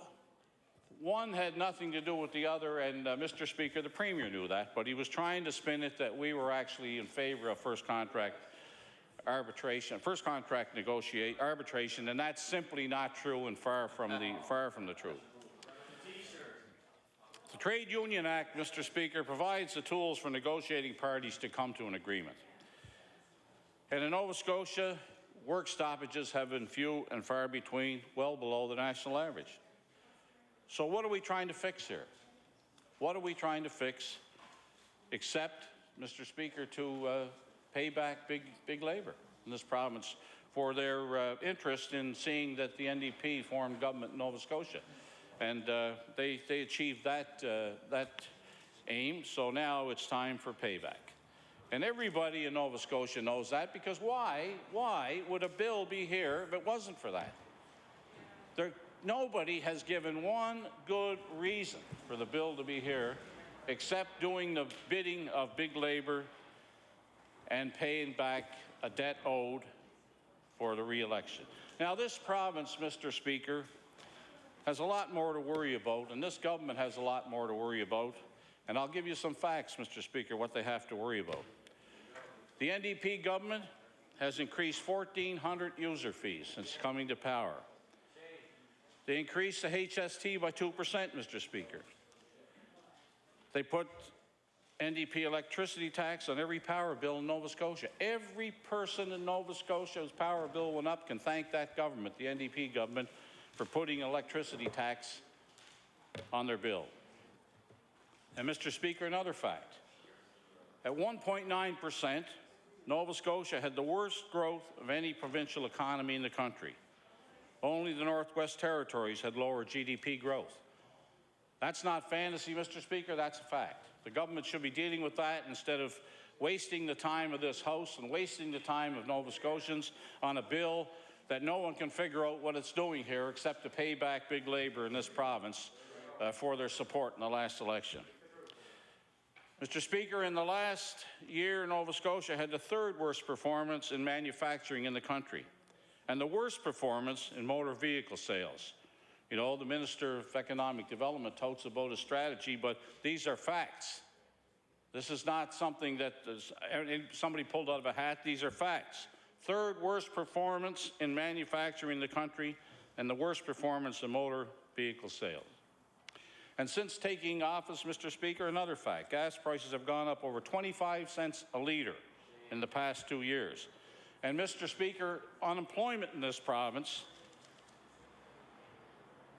one had nothing to do with the other, and Mr. Speaker, the Premier knew that, but he was trying to spin it that we were actually in favor of first contract arbitration, first contract arbitration, and that's simply not true and far from the truth. The Trade Union Act, Mr. Speaker, provides the tools for negotiating parties to come to an agreement. And in Nova Scotia, work stoppages have been few and far between, well below the national average. So what are we trying to fix here? What are we trying to fix except, Mr. Speaker, to pay back big labor in this province for their interest in seeing that the NDP formed government in Nova Scotia? And they achieved that aim, so now it's time for payback. And everybody in Nova Scotia knows that, because why would a bill be here if it wasn't for that? Nobody has given one good reason for the bill to be here except doing the bidding of big labor and paying back a debt owed for the re-election. Now, this province, Mr. Speaker, has a lot more to worry about, and this government has a lot more to worry about. And I'll give you some facts, Mr. Speaker, what they have to worry about. The NDP government has increased 1,400 user fees since coming to power. They increased the HST by 2%, Mr. Speaker. They put NDP electricity tax on every power bill in Nova Scotia. Every person in Nova Scotia whose power bill went up can thank that government, the NDP government, for putting electricity tax on their bill. And Mr. Speaker, another fact. At 1.9%, Nova Scotia had the worst growth of any provincial economy in the country. Only the Northwest Territories had lower GDP growth. That's not fantasy, Mr. Speaker, that's a fact. The government should be dealing with that instead of wasting the time of this House and wasting the time of Nova Scotians on a bill that no one can figure out what it's doing here except to pay back big labour in this province for their support in the last election. Mr. Speaker, in the last year, Nova Scotia had the third worst performance in manufacturing in the country and the worst performance in motor vehicle sales. You know, the Minister of Economic Development totes about a strategy, but these are facts. This is not something that somebody pulled out of a hat. These are facts. Third worst performance in manufacturing in the country and the worst performance in motor vehicle sales. And since taking office, Mr. Speaker, another fact, gas prices have gone up over 25 cents a litre in the past 2 years. And Mr. Speaker, unemployment in this province,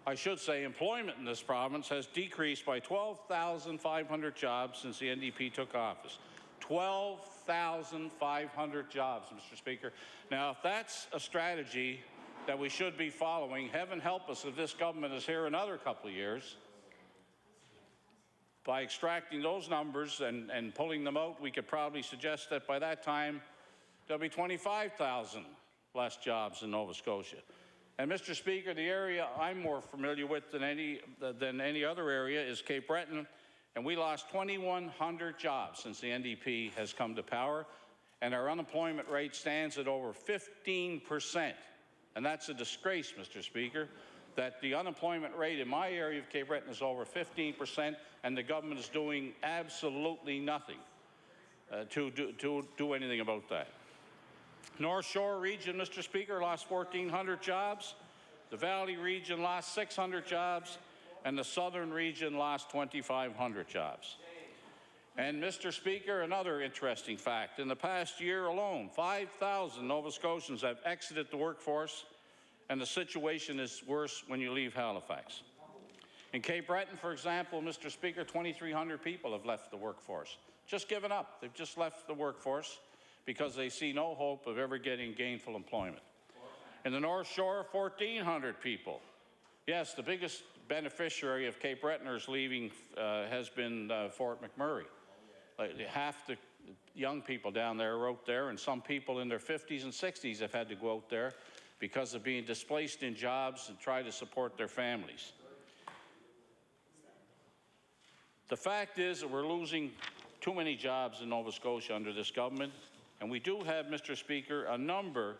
I should say employment in this province, has decreased by 12,500 jobs since the NDP took office. 12,500 jobs, Mr. Speaker. Now, if that's a strategy that we should be following, heaven help us if this government is here another couple of years. By extracting those numbers and pulling them out, we could probably suggest that by that time, there'll be 25,000 less jobs in Nova Scotia. And Mr. Speaker, the area I'm more familiar with than any other area is Cape Breton, and we lost 2,100 jobs since the NDP has come to power, and our unemployment rate stands at over 15%. And that's a disgrace, Mr. Speaker, that the unemployment rate in my area of Cape Breton is over 15%, and the government is doing absolutely nothing to do anything about that. North Shore region, Mr. Speaker, lost 1,400 jobs. The Valley region lost 600 jobs, and the Southern region lost 2,500 jobs. And Mr. Speaker, another interesting fact, in the past year alone, 5,000 Nova Scotians have exited the workforce, and the situation is worse when you leave Halifax. In Cape Breton, for example, Mr. Speaker, 2,300 people have left the workforce. Just given up. They've just left the workforce because they see no hope of ever getting gainful employment. In the North Shore, 1,400 people. Yes, the biggest beneficiary of Cape Bretoners leaving has been Fort McMurray. Half the young people down there are out there, and some people in their 50s and 60s have had to go out there because of being displaced in jobs and try to support their families. The fact is that we're losing too many jobs in Nova Scotia under this government, and we do have, Mr. Speaker, a number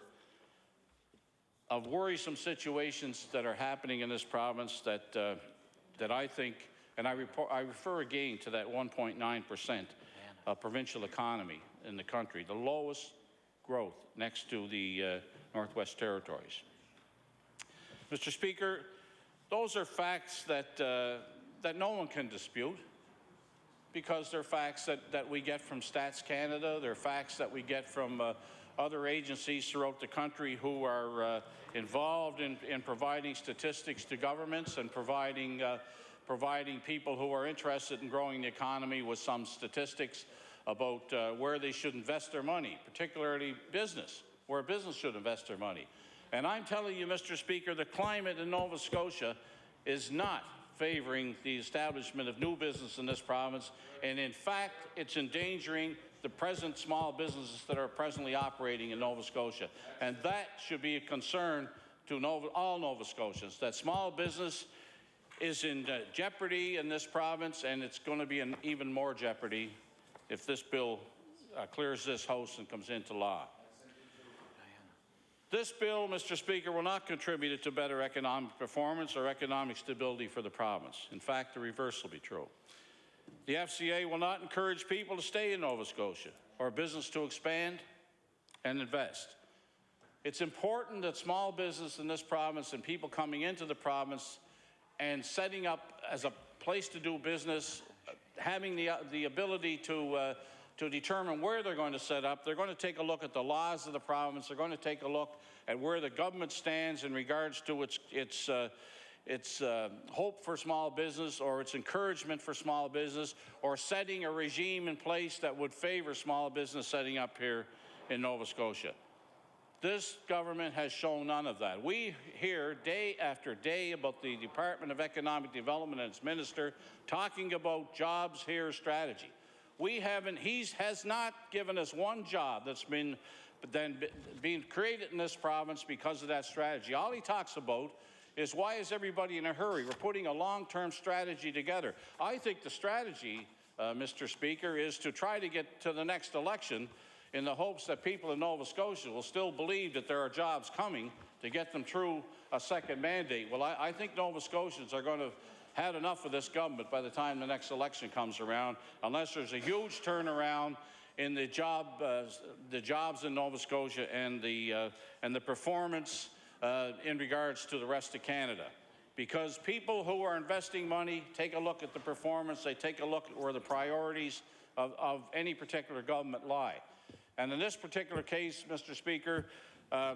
of worrisome situations that are happening in this province that I think, and I refer again to that 1.9% provincial economy in the country, the lowest growth next to the Northwest Territories. Mr. Speaker, those are facts that no one can dispute, because they're facts that we get from Stats Canada, they're facts that we get from other agencies throughout the country who are involved in providing statistics to governments and providing people who are interested in growing the economy with some statistics about where they should invest their money, particularly business, where business should invest their money. And I'm telling you, Mr. Speaker, the climate in Nova Scotia is not favoring the establishment of new business in this province, and in fact, it's endangering the present small businesses that are presently operating in Nova Scotia. And that should be a concern to all Nova Scotians, that small business is in jeopardy in this province, and it's going to be in even more jeopardy if this bill clears this House and comes into law. This bill, Mr. Speaker, will not contribute to better economic performance or economic stability for the province. In fact, the reverse will be true. The FCA will not encourage people to stay in Nova Scotia or business to expand and invest. It's important that small business in this province and people coming into the province and setting up as a place to do business, having the ability to determine where they're going to set up. They're going to take a look at the laws of the province. They're going to take a look at where the government stands in regards to its hope for small business or its encouragement for small business, or setting a regime in place that would favor small business setting up here in Nova Scotia. This government has shown none of that. We hear day after day about the Department of Economic Development and its minister talking about jobs here strategy. He has not given us one job that's been created in this province because of that strategy. All he talks about is, why is everybody in a hurry? We're putting a long-term strategy together. I think the strategy, Mr. Speaker, is to try to get to the next election in the hopes that people in Nova Scotia will still believe that there are jobs coming to get them through a second mandate. Well, I think Nova Scotians are going to had enough of this government by the time the next election comes around, unless there's a huge turnaround in the jobs in Nova Scotia and the performance in regards to the rest of Canada. Because people who are investing money take a look at the performance, they take a look at where the priorities of any particular government lie. And in this particular case, Mr. Speaker,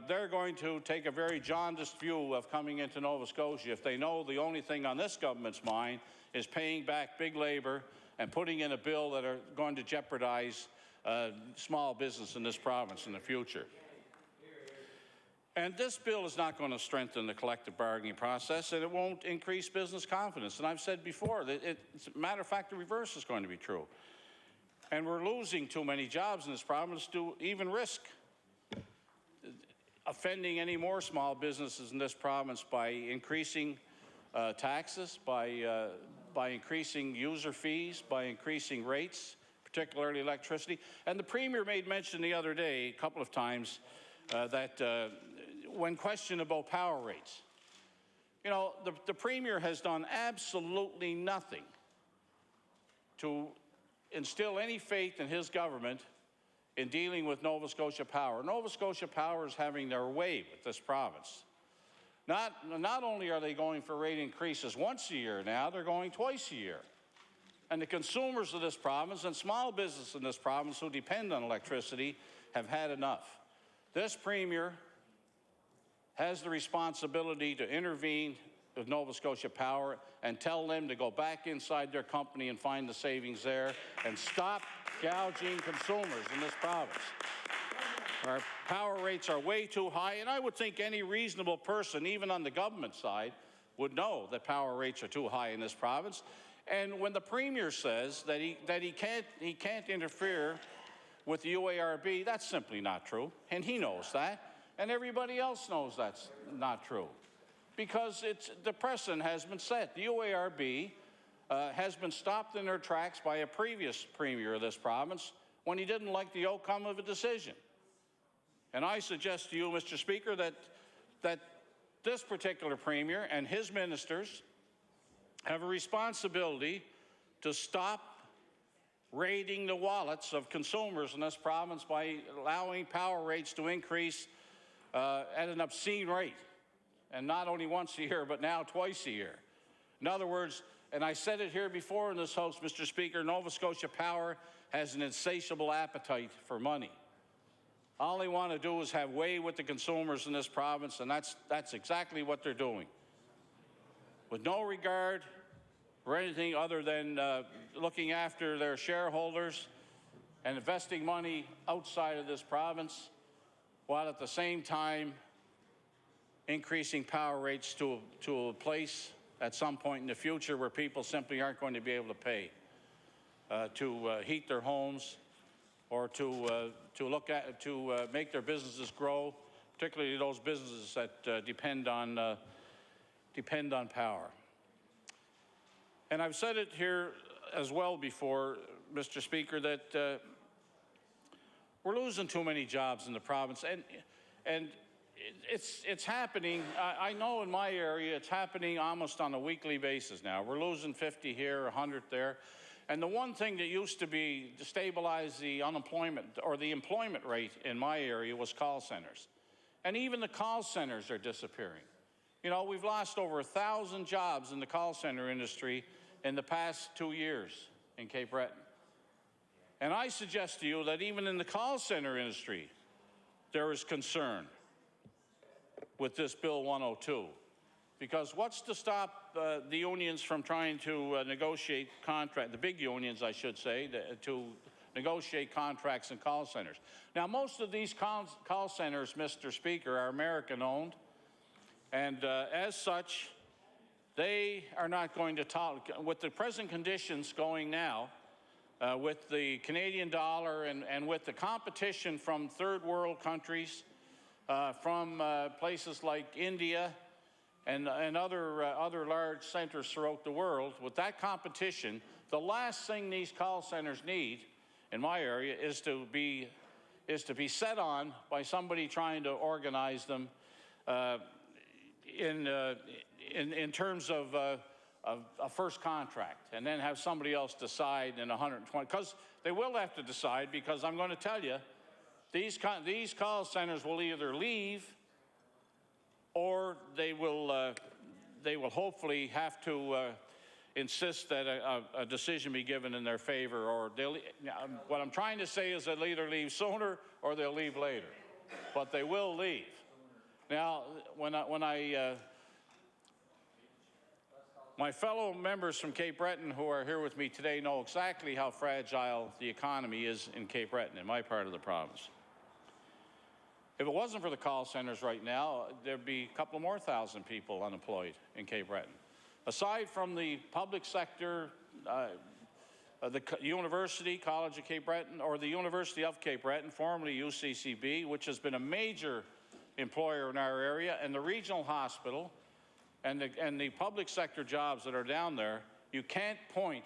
they're going to take a very jaundiced view of coming into Nova Scotia if they know the only thing on this government's mind is paying back big labour and putting in a bill that are going to jeopardize small business in this province in the future. And this bill is not going to strengthen the collective bargaining process, and it won't increase business confidence. And I've said before that as a matter of fact, the reverse is going to be true. And we're losing too many jobs in this province to even risk offending any more small businesses in this province by increasing taxes, by increasing user fees, by increasing rates, particularly electricity. And the Premier made mention the other day, a couple of times, that when questioned about power rates, you know, the Premier has done absolutely nothing to instill any faith in his government in dealing with Nova Scotia Power. Nova Scotia Power is having their way with this province. Not only are they going for rate increases once a year now, they're going twice a year. And the consumers of this province and small business in this province who depend on electricity have had enough. This Premier has the responsibility to intervene with Nova Scotia Power and tell them to go back inside their company and find the savings there and stop gouging consumers in this province. Our power rates are way too high, and I would think any reasonable person, even on the government side, would know that power rates are too high in this province. And when the Premier says that he can't interfere with the UARB, that's simply not true, and he knows that, and everybody else knows that's not true. Because the precedent has been set. The UARB has been stopped in their tracks by a previous Premier of this province when he didn't like the outcome of a decision. And I suggest to you, Mr. Speaker, that this particular Premier and his ministers have a responsibility to stop raiding the wallets of consumers in this province by allowing power rates to increase at an obscene rate. And not only once a year, but now twice a year. In other words, and I said it here before in this House, Mr. Speaker, Nova Scotia Power has an insatiable appetite for money. All they want to do is have way with the consumers in this province, and that's exactly what they're doing. With no regard for anything other than looking after their shareholders and investing money outside of this province, while at the same time increasing power rates to a place at some point in the future where people simply aren't going to be able to pay to heat their homes or to make their businesses grow, particularly those businesses that depend on power. And I've said it here as well before, Mr. Speaker, that we're losing too many jobs in the province, and it's happening. I know in my area it's happening almost on a weekly basis now. We're losing 50 here, 100 there. And the one thing that used to be to stabilize the unemployment or the employment rate in my area was call centers. And even the call centers are disappearing. You know, we've lost over 1,000 jobs in the call center industry in the past 2 years in Cape Breton. And I suggest to you that even in the call center industry, there is concern with this Bill 102. Because what's to stop the unions from trying to negotiate the big unions, I should say, to negotiate contracts in call centers? Now, most of these call centers, Mr. Speaker, are American-owned, and as such, they are not going to tolerate, with the present conditions going now, with the Canadian dollar and with the competition from third world countries, from places like India and other large centers throughout the world, with that competition, the last thing these call centers need in my area is to be set on by somebody trying to organize them in terms of a first contract, and then have somebody else decide in 120, because they will have to decide, because I'm going to tell you, these call centers will either leave, or they will hopefully have to insist that a decision be given in their favor, or what I'm trying to say is they'll either leave sooner or they'll leave later, but they will leave. Now, my fellow members from Cape Breton who are here with me today know exactly how fragile the economy is in Cape Breton, in my part of the province. If it wasn't for the call centers right now, there'd be a couple more thousand people unemployed in Cape Breton. Aside from the public sector, the University College of Cape Breton, or the University of Cape Breton, formerly UCCB, which has been a major employer in our area, and the regional hospital, and the public sector jobs that are down there, you can't point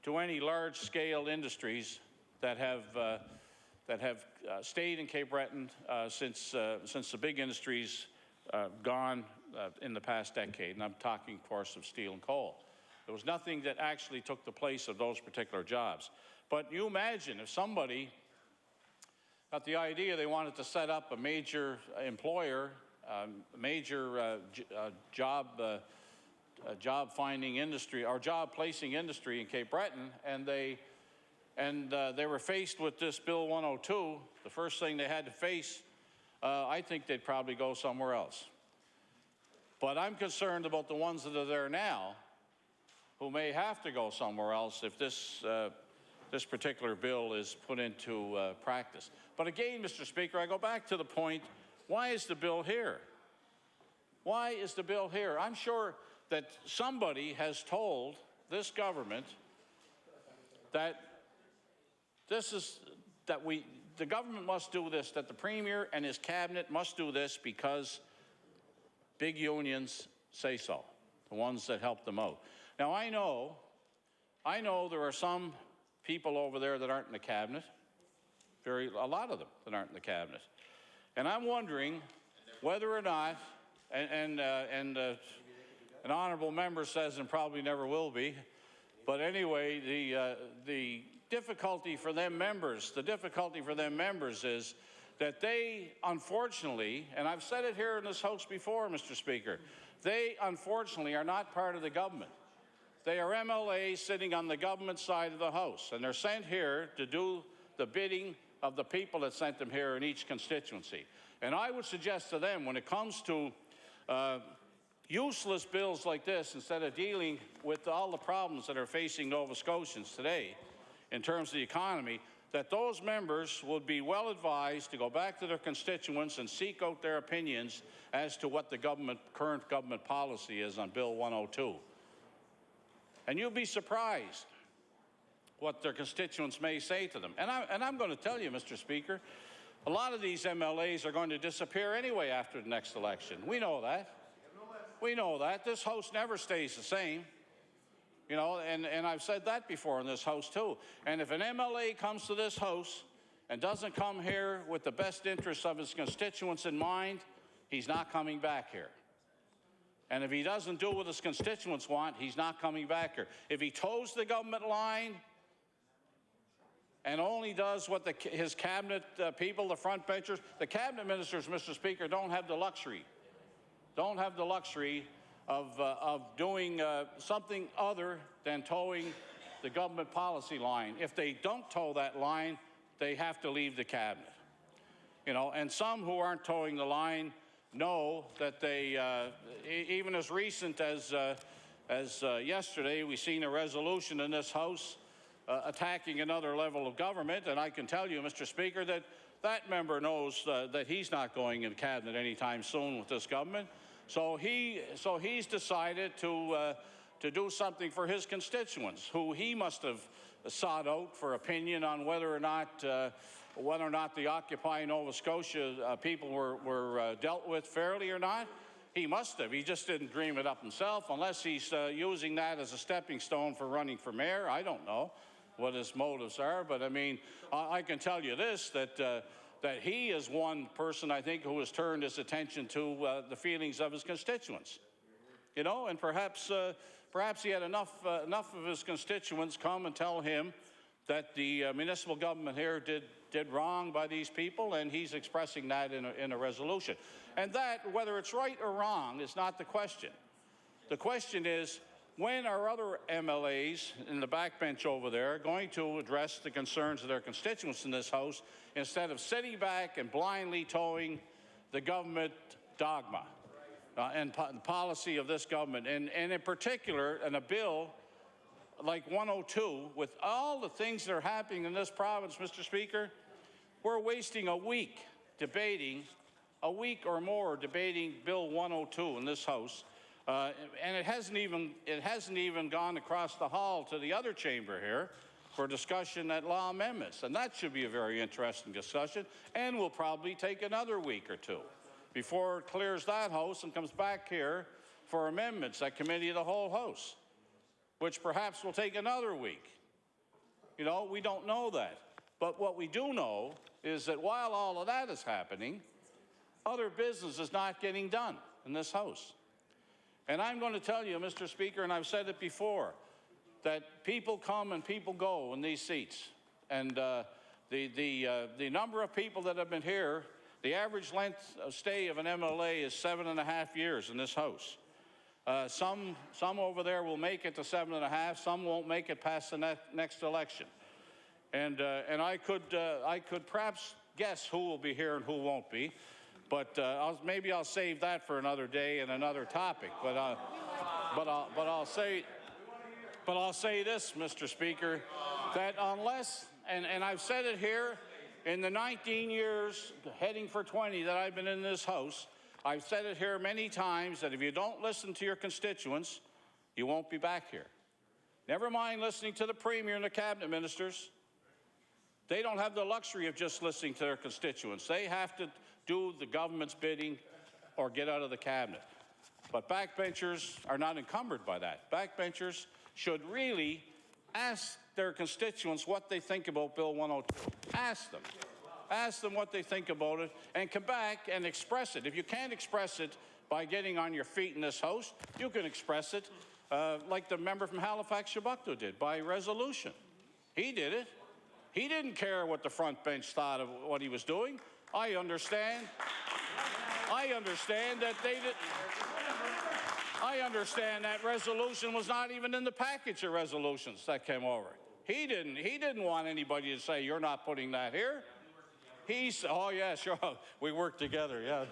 to any large-scale industries that have stayed in Cape Breton since the big industries gone in the past decade. And I'm talking, of course, of steel and coal. There was nothing that actually took the place of those particular jobs. But you imagine if somebody got the idea they wanted to set up a major employer, major job finding industry or job placing industry in Cape Breton, and they were faced with this Bill 102, the first thing they had to face, I think they'd probably go somewhere else. But I'm concerned about the ones that are there now who may have to go somewhere else if this particular bill is put into practice. But again, Mr. Speaker, I go back to the point, why is the bill here? Why is the bill here? I'm sure that somebody has told this government that the government must do this, that the Premier and his cabinet must do this because big unions say so, the ones that help them out. Now, I know there are some people over there that aren't in the cabinet, a lot of them that aren't in the cabinet. And I'm wondering whether or not, and an honourable member says and probably never will be, but anyway, the difficulty for them members is that they, unfortunately, and I've said it here in this House before, Mr. Speaker, they unfortunately are not part of the government. They are MLAs sitting on the government side of the House, and they're sent here to do the bidding of the people that sent them here in each constituency. And I would suggest to them, when it comes to useless bills like this, instead of dealing with all the problems that are facing Nova Scotians today in terms of the economy, that those members would be well advised to go back to their constituents and seek out their opinions as to what the current government policy is on Bill 102. And you'll be surprised what their constituents may say to them. And I'm going to tell you, Mr. Speaker, a lot of these MLAs are going to disappear anyway after the next election. We know that. We know that. This House never stays the same. You know, and I've said that before in this House too. And if an MLA comes to this House and doesn't come here with the best interests of his constituents in mind, he's not coming back here. And if he doesn't do what his constituents want, he's not coming back here. If he toes the government line and only does what his cabinet people, the front benchers, the cabinet ministers, Mr. Speaker, don't have the luxury of doing something other than towing the government policy line. If they don't toe that line, they have to leave the cabinet. You know, and some who aren't towing the line know that they, even as recent as yesterday, we seen a resolution in this House attacking another level of government, and I can tell you, Mr. Speaker, that that member knows that he's not going in cabinet anytime soon with this government. So he's decided to do something for his constituents, who he must have sought out for opinion on whether or not the Occupy Nova Scotia people were dealt with fairly or not. He must have. He just didn't dream it up himself, unless he's using that as a stepping stone for running for mayor. I don't know what his motives are, but I mean, I can tell you this, that he is one person, I think, who has turned his attention to the feelings of his constituents. You know, and perhaps he had enough of his constituents come and tell him that the municipal government here did wrong by these people, and he's expressing that in a resolution. And that, whether it's right or wrong, is not the question. The question is, when are other MLAs in the backbench over there going to address the concerns of their constituents in this House, instead of sitting back and blindly towing the government dogma and policy of this government, and in particular, in a bill like 102, with all the things that are happening in this province, Mr. Speaker, we're wasting a week or more debating Bill 102 in this House, and it hasn't even gone across the hall to the other chamber here for discussion at law amendments, and that should be a very interesting discussion, and will probably take another week or two before it clears that House and comes back here for amendments at Committee of the Whole House, which perhaps will take another week. You know, we don't know that. But what we do know is that while all of that is happening, other business is not getting done in this House. And I'm going to tell you, Mr. Speaker, and I've said it before, that people come and people go in these seats. And the number of people that have been here, the average length of stay of an MLA is 7.5 years in this House. Some over there will make it to 7.5. Some won't make it past the next election. And I could perhaps guess who will be here and who won't be, but maybe I'll save that for another day and another topic. But I'll say this, Mr. Speaker, that unless, and I've said it here, in the 19 years, heading for 20, that I've been in this House, I've said it here many times, that if you don't listen to your constituents, you won't be back here. Never mind listening to the Premier and the Cabinet Ministers. They don't have the luxury of just listening to their constituents. They have to do the government's bidding or get out of the Cabinet. But backbenchers are not encumbered by that. Backbenchers should really ask their constituents what they think about Bill 102. Ask them. Ask them what they think about it, and come back and express it. If you can't express it by getting on your feet in this House, you can express it like the member from Halifax, Shabukto, did, by resolution. He did it. He didn't care what the front bench thought of what he was doing. I understand that they did. I understand that resolution was not even in the package of resolutions that came over. He didn't want anybody to say, you're not putting that here. Oh yeah, sure, we work together, yeah.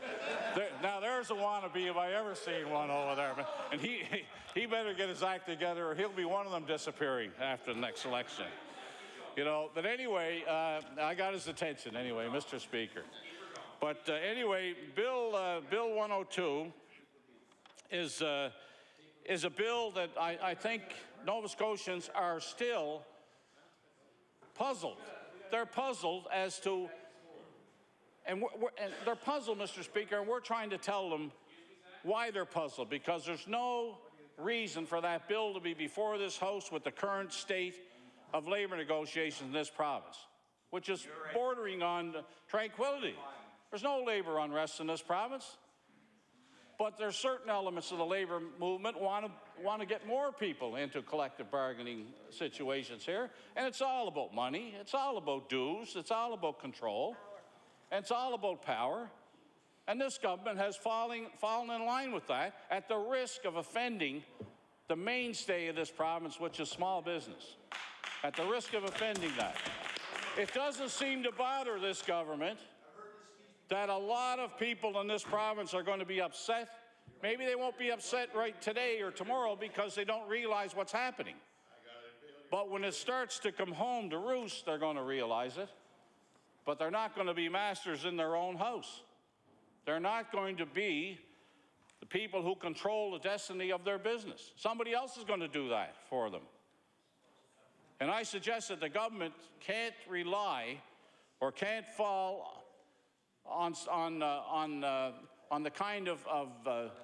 Now there's a wannabe if I ever seen one over there. And he better get his act together or he'll be one of them disappearing after the next election. You know, but anyway, I got his attention anyway, Mr. Speaker. But anyway, Bill 102 is a bill that I think Nova Scotians are still puzzled. They're puzzled as to, and they're puzzled, Mr. Speaker, and we're trying to tell them why they're puzzled, because there's no reason for that bill to be before this House with the current state of labor negotiations in this province, which is bordering on tranquility. There's no labor unrest in this province. But there's certain elements of the labor movement want to get more people into collective bargaining situations here. And it's all about money. It's all about dues. It's all about control. And it's all about power. And this government has fallen in line with that at the risk of offending the mainstay of this province, which is small business. At the risk of offending that. It doesn't seem to bother this government that a lot of people in this province are going to be upset. Maybe they won't be upset right today or tomorrow because they don't realize what's happening. But when it starts to come home to roost, they're going to realize it. But they're not going to be masters in their own house. They're not going to be the people who control the destiny of their business. Somebody else is going to do that for them. And I suggest that the government can't rely or can't fall on the kind of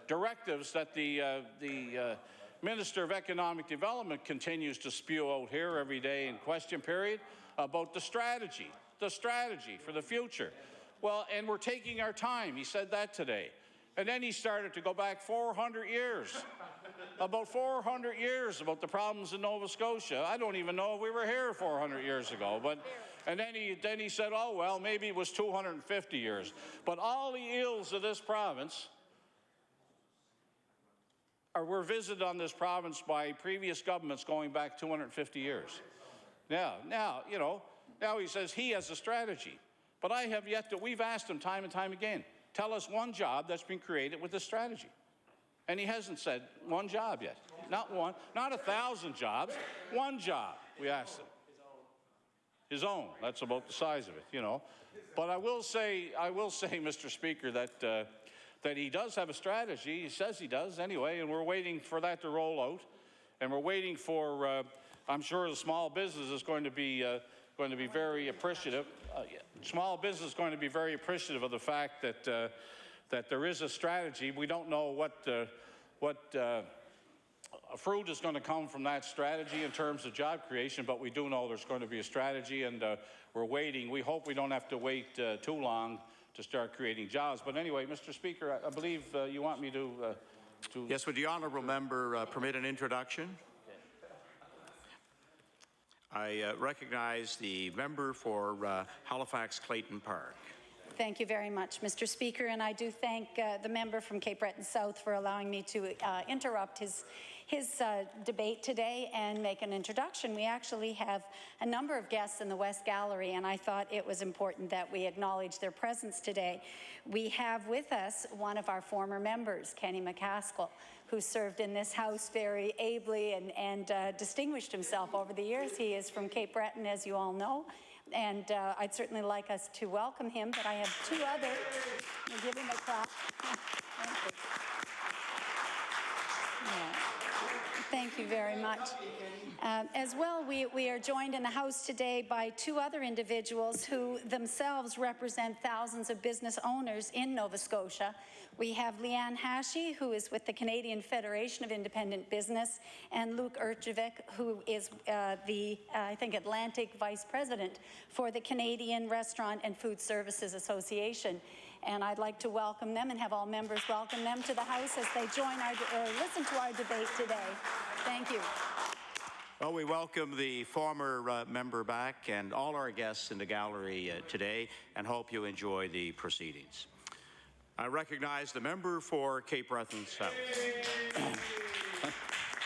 directives that the Minister of Economic Development continues to spew out here every day in question period about the strategy for the future. Well, and we're taking our time. He said that today. And then he started to go back 400 years, about 400 years about the problems in Nova Scotia. I don't even know if we were here 400 years ago. And then he said, oh, well, maybe it was 250 years. But all the ills of this province were visited on this province by previous governments going back 250 years. Now he says he has a strategy. But I have yet to, we've asked him time and time again, tell us one job that's been created with this strategy. And he hasn't said one job yet. Not one, not 1,000 jobs, one job, we asked him. His own, that's about the size of it, you know. But I will say, Mr. Speaker, that he does have a strategy. He says he does anyway, and we're waiting for that to roll out. And we're waiting for, I'm sure the small business is going to be very appreciative. Small business is going to be very appreciative of the fact that there is a strategy. We don't know what fruit is going to come from that strategy in terms of job creation, but we do know there's going to be a strategy, and we're waiting. We hope we don't have to wait too long to start creating jobs. But anyway, Mr. Speaker, I believe you want me to... Yes, would the honourable member permit an introduction? I recognize the member for Halifax-Clayton Park. Thank you very much, Mr. Speaker, and I do thank the member from Cape Breton South for allowing me to interrupt his debate today and make an introduction. We actually have a number of guests in the West Gallery, and I thought it was important that we acknowledge their presence today. We have with us one of our former members, Kenny McCaskill, who served in this House very ably and distinguished himself over the years. He is from Cape Breton, as you all know, and I'd certainly like us to welcome him, but I have two other. We'll give him a clap. Thank you. Yeah. Thank you very much. As well, we are joined in the House today by two other individuals who themselves represent thousands of business owners in Nova Scotia. We have Leanne Hashie, who is with the Canadian Federation of Independent Business, and Luke Urchevik, who is the, I think, Atlantic Vice President for the Canadian Restaurant and Food Services Association. And I'd like to welcome them and have all members welcome them to the House as they join listen to our debate today. Thank you. Well, we welcome the former member back and all our guests in the gallery today, and hope you enjoy the proceedings. I recognize the member for Cape Breton South.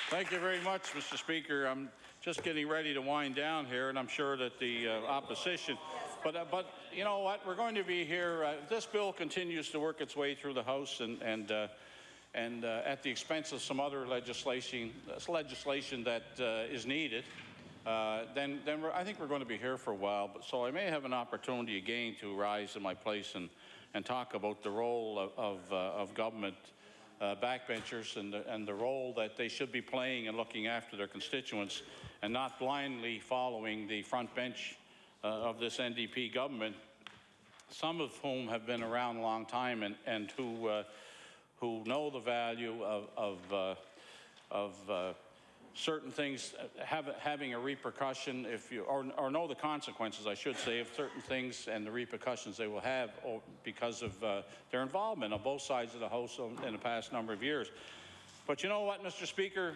Thank you very much, Mr. Speaker. I'm just getting ready to wind down here, and I'm sure that the opposition... But you know what? We're going to be here. This bill continues to work its way through the House, and at the expense of some other legislation that is needed. Then I think we're going to be here for a while. But so I may have an opportunity again to rise in my place and talk about the role of government backbenchers and the role that they should be playing in looking after their constituents, and not blindly following the front bench of this NDP government, some of whom have been around a long time and who know the value of certain things having a repercussion if you, or know the consequences, I should say, of certain things and the repercussions they will have because of their involvement on both sides of the House in the past number of years. But you know what, Mr. Speaker?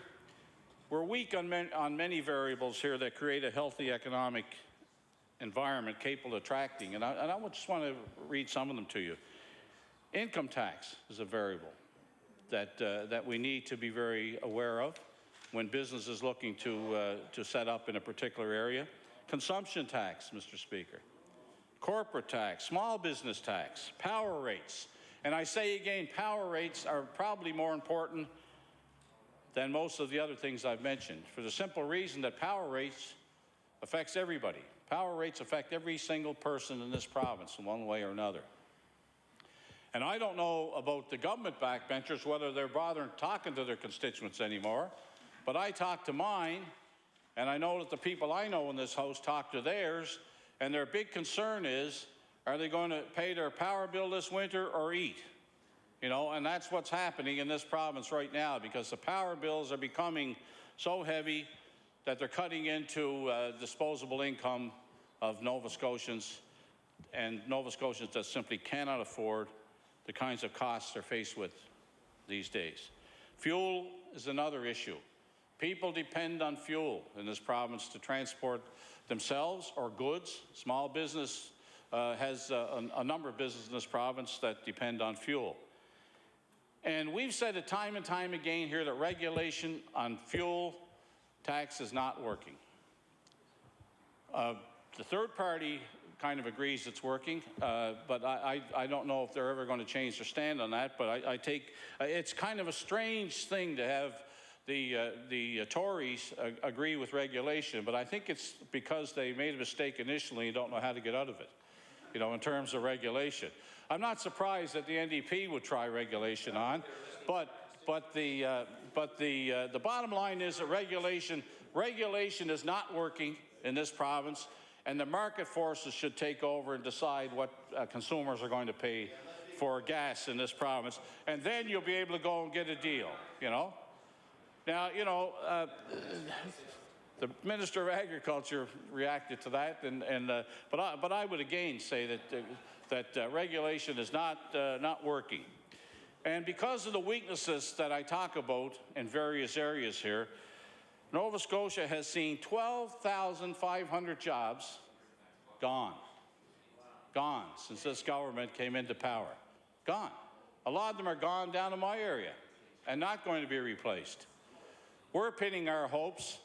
We're weak on many variables here that create a healthy economic environment capable of attracting, and I just want to read some of them to you. Income tax is a variable that we need to be very aware of when business is looking to set up in a particular area. Consumption tax, Mr. Speaker. Corporate tax, small business tax, power rates. And I say again, power rates are probably more important than most of the other things I've mentioned, for the simple reason that power rates affects everybody. Power rates affect every single person in this province in one way or another. And I don't know about the government backbenchers, whether they're bothering talking to their constituents anymore, but I talk to mine, and I know that the people I know in this House talk to theirs, and their big concern is, are they going to pay their power bill this winter or eat? You know, and that's what's happening in this province right now, because the power bills are becoming so heavy that they're cutting into disposable income of Nova Scotians, and Nova Scotians that simply cannot afford the kinds of costs they're faced with these days. Fuel is another issue. People depend on fuel in this province to transport themselves or goods. Small business has a number of businesses in this province that depend on fuel. And we've said it time and time again here that regulation on fuel tax is not working. The third party kind of agrees it's working, but I don't know if they're ever going to change their stand on that, but I take, it's kind of a strange thing to have the Tories agree with regulation, but I think it's because they made a mistake initially and don't know how to get out of it, you know, in terms of regulation. I'm not surprised that the NDP would try regulation on, but the bottom line is that regulation is not working in this province, and the market forces should take over and decide what consumers are going to pay for gas in this province, and then you'll be able to go and get a deal, you know. Now, you know, the Minister of Agriculture reacted to that, but I would again say that regulation is not working. And because of the weaknesses that I talk about in various areas here, Nova Scotia has seen 12,500 jobs gone since this government came into power. Gone. A lot of them are gone down in my area and not going to be replaced. We're pinning our hopes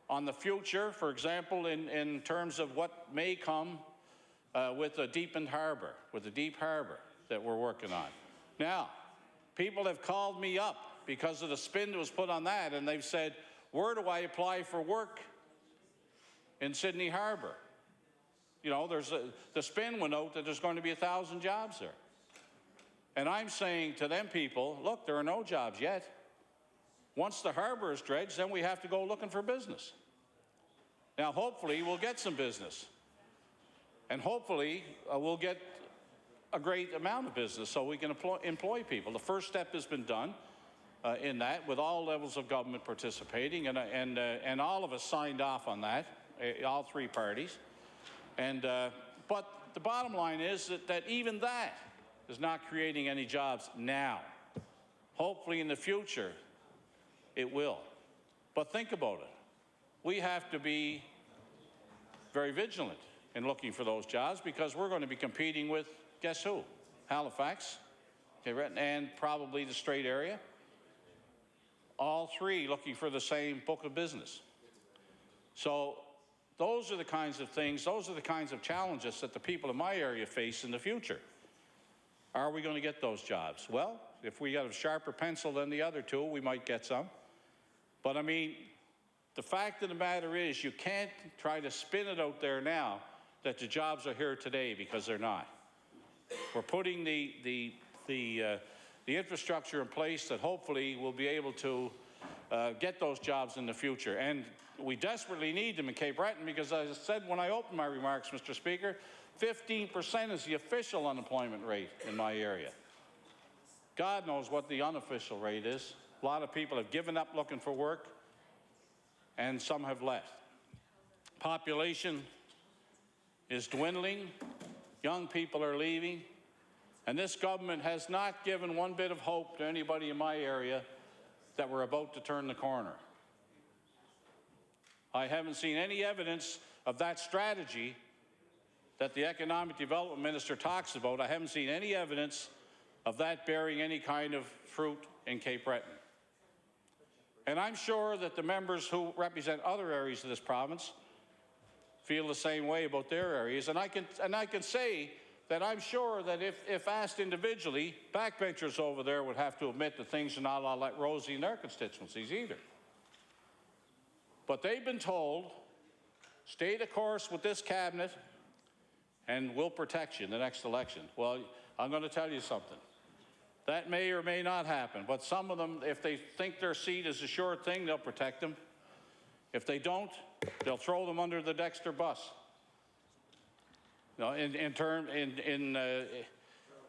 on the future, for example, in terms of what may come with a deepened harbor, with a deep harbor that we're working on. Now, people have called me up because of the spin that was put on that, and they've said, where do I apply for work in Sydney Harbor? You know, the spin went out that there's going to be 1,000 jobs there. And I'm saying to them people, look, there are no jobs yet. Once the harbor is dredged, then we have to go looking for business. Now, hopefully, we'll get some business. And hopefully, we'll get a great amount of business so we can employ people. The first step has been done in that, with all levels of government participating, and all of us signed off on that, all three parties. But the bottom line is that even that is not creating any jobs now. Hopefully, in the future, it will. But think about it. We have to be very vigilant in looking for those jobs, because we're going to be competing with, guess who? Halifax, and probably the Strait area. All three looking for the same book of business. So those are the kinds of things, those are the kinds of challenges that the people in my area face in the future. Are we going to get those jobs? Well, if we got a sharper pencil than the other two, we might get some. But I mean, the fact of the matter is, you can't try to spin it out there now that the jobs are here today, because they're not. We're putting the infrastructure in place that hopefully will be able to get those jobs in the future. And we desperately need them in Cape Breton, because as I said when I opened my remarks, Mr. Speaker, 15% is the official unemployment rate in my area. God knows what the unofficial rate is. A lot of people have given up looking for work. and some have left. Population is dwindling, young people are leaving, and this government has not given one bit of hope to anybody in my area that we're about to turn the corner. I haven't seen any evidence of that strategy that the Economic Development Minister talks about. I haven't seen any evidence of that bearing any kind of fruit in Cape Breton. And I'm sure that the members who represent other areas of this province feel the same way about their areas. And I can say that I'm sure that if asked individually, backbenchers over there would have to admit that things are not all that rosy in their constituencies either. But they've been told, stay the course with this cabinet and we'll protect you in the next election. Well, I'm going to tell you something. That may or may not happen, but some of them, if they think their seat is a sure thing, they'll protect them. If they don't, they'll throw them under the Dexter bus. You know,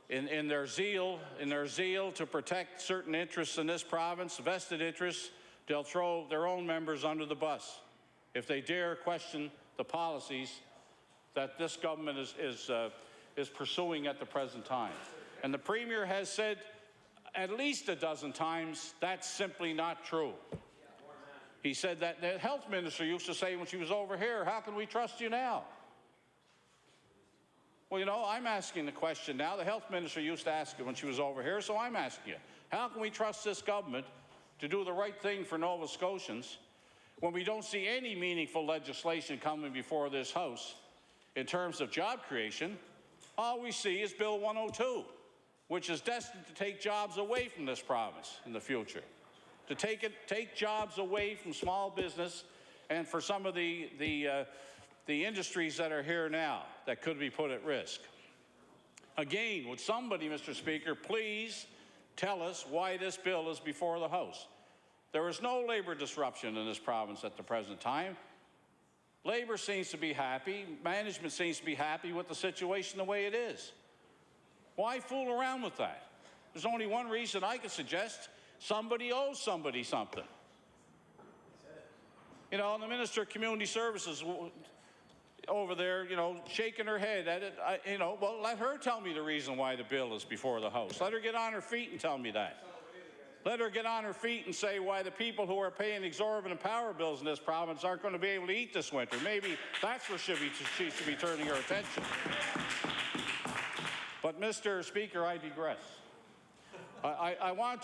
in their zeal to protect certain interests in this province, vested interests, they'll throw their own members under the bus if they dare question the policies that this government is pursuing at the present time. And the Premier has said at least a dozen times that's simply not true. He said that the health minister used to say when she was over here, how can we trust you now? Well, you know, I'm asking the question now. The health minister used to ask it when she was over here, so I'm asking you. How can we trust this government to do the right thing for Nova Scotians when we don't see any meaningful legislation coming before this House in terms of job creation? All we see is Bill 102, which is destined to take jobs away from this province in the future, to take jobs away from small business and for some of the industries that are here now that could be put at risk. Again, would somebody, Mr. Speaker, please tell us why this bill is before the House? There is no labor disruption in this province at the present time. Labor seems to be happy, management seems to be happy with the situation the way it is. Why fool around with that? There's only one reason I could suggest: somebody owes somebody something. You know, and the Minister of Community Services over there, you know, shaking her head at it, you know, well, let her tell me the reason why the bill is before the House. Let her get on her feet and tell me that. Let her get on her feet and say why the people who are paying exorbitant power bills in this province aren't going to be able to eat this winter. Maybe that's where she should be turning her attention. But, Mr. Speaker, I digress. I want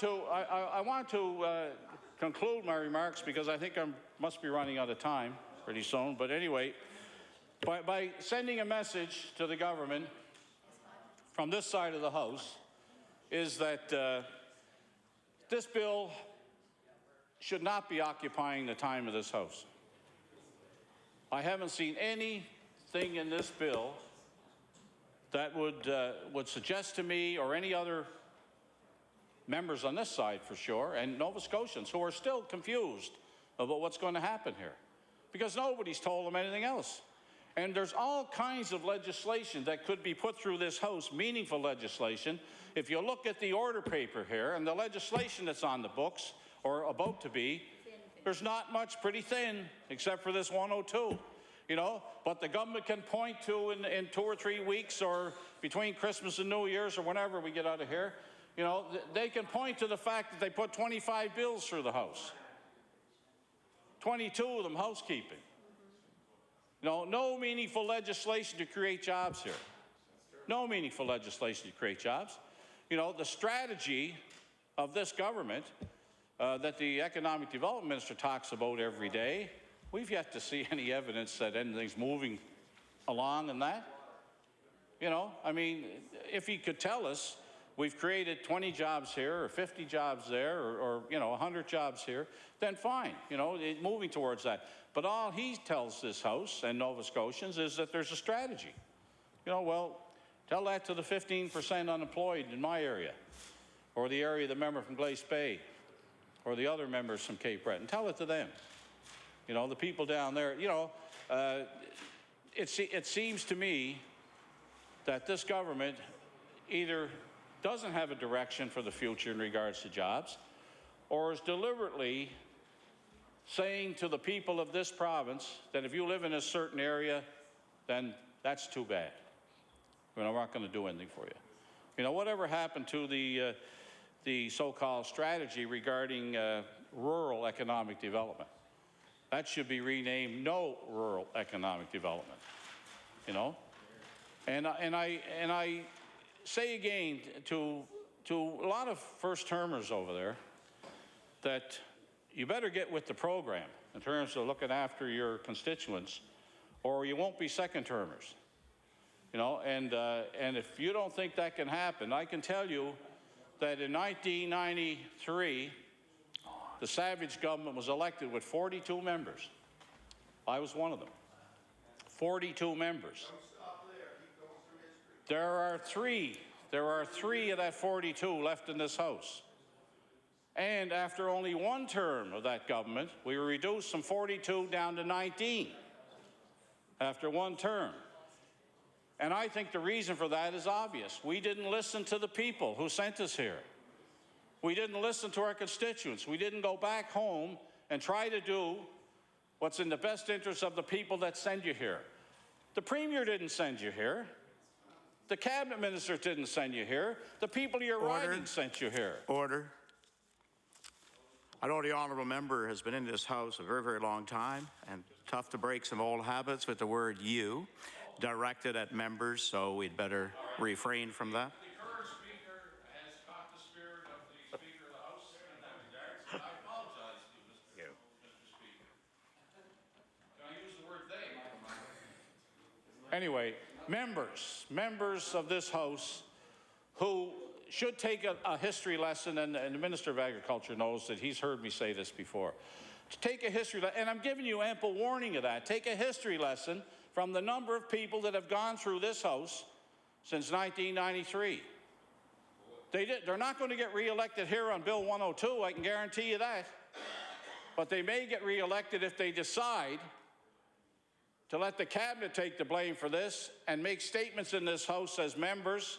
to conclude my remarks because I think I must be running out of time pretty soon. But anyway, by sending a message to the government from this side of the House is that this bill should not be occupying the time of this House. I haven't seen anything in this bill that would suggest to me or any other members on this side for sure, and Nova Scotians who are still confused about what's going to happen here, because nobody's told them anything else. And there's all kinds of legislation that could be put through this House, meaningful legislation. If you look at the order paper here and the legislation that's on the books, or about to be, there's not much, pretty thin, except for this 102. You know, but the government can point to in 2 or 3 weeks or between Christmas and New Year's or whenever we get out of here, you know, they can point to the fact that they put 25 bills through the House. 22 of them housekeeping. You know, no meaningful legislation to create jobs here. No meaningful legislation to create jobs. You know, the strategy of this government that the Economic Development Minister talks about every day, we've yet to see any evidence that anything's moving along in that. You know, I mean, if he could tell us we've created 20 jobs here or 50 jobs there or you know, 100 jobs here, then fine, you know, moving towards that. But all he tells this House and Nova Scotians is that there's a strategy. You know, well, tell that to the 15% unemployed in my area, or the area of the member from Glace Bay, or the other members from Cape Breton. Tell it to them. You know, the people down there, you know, it seems to me that this government either doesn't have a direction for the future in regards to jobs, or is deliberately saying to the people of this province that if you live in a certain area, then that's too bad. We're not going to do anything for you. You know, whatever happened to the so-called strategy regarding rural economic development? That should be renamed No Rural Economic Development. You know, and I say again to a lot of first-termers over there that you better get with the program in terms of looking after your constituents, or you won't be second-termers. You know, and if you don't think that can happen, I can tell you that in 1993, the Savage government was elected with 42 members. I was one of them. 42 members. There are three of that 42 left in this House. And after only one term of that government, we were reduced from 42 down to 19 after one term. And I think the reason for that is obvious. We didn't listen to the people who sent us here. We didn't listen to our constituents. We didn't go back home and try to do what's in the best interest of the people that send you here. The Premier didn't send you here. The Cabinet Minister didn't send you here. The people you're riding sent you here. Order. I know the honourable member has been in this House a very, very long time, and tough to break some old habits with the word "you" directed at members, so we'd better refrain from that. The current Speaker has caught the spirit of the Speaker of the House in that regard, and I apologize to you, Mr. Speaker. Can I use the word "they"? Anyway, members of this House who should take a history lesson, and the Minister of Agriculture knows that he's heard me say this before. To take a history lesson, and I'm giving you ample warning of that, take a history lesson from the number of people that have gone through this House since 1993. They're not going to get re-elected here on Bill 102, I can guarantee you that. But they may get re-elected if they decide to let the Cabinet take the blame for this and make statements in this House as members,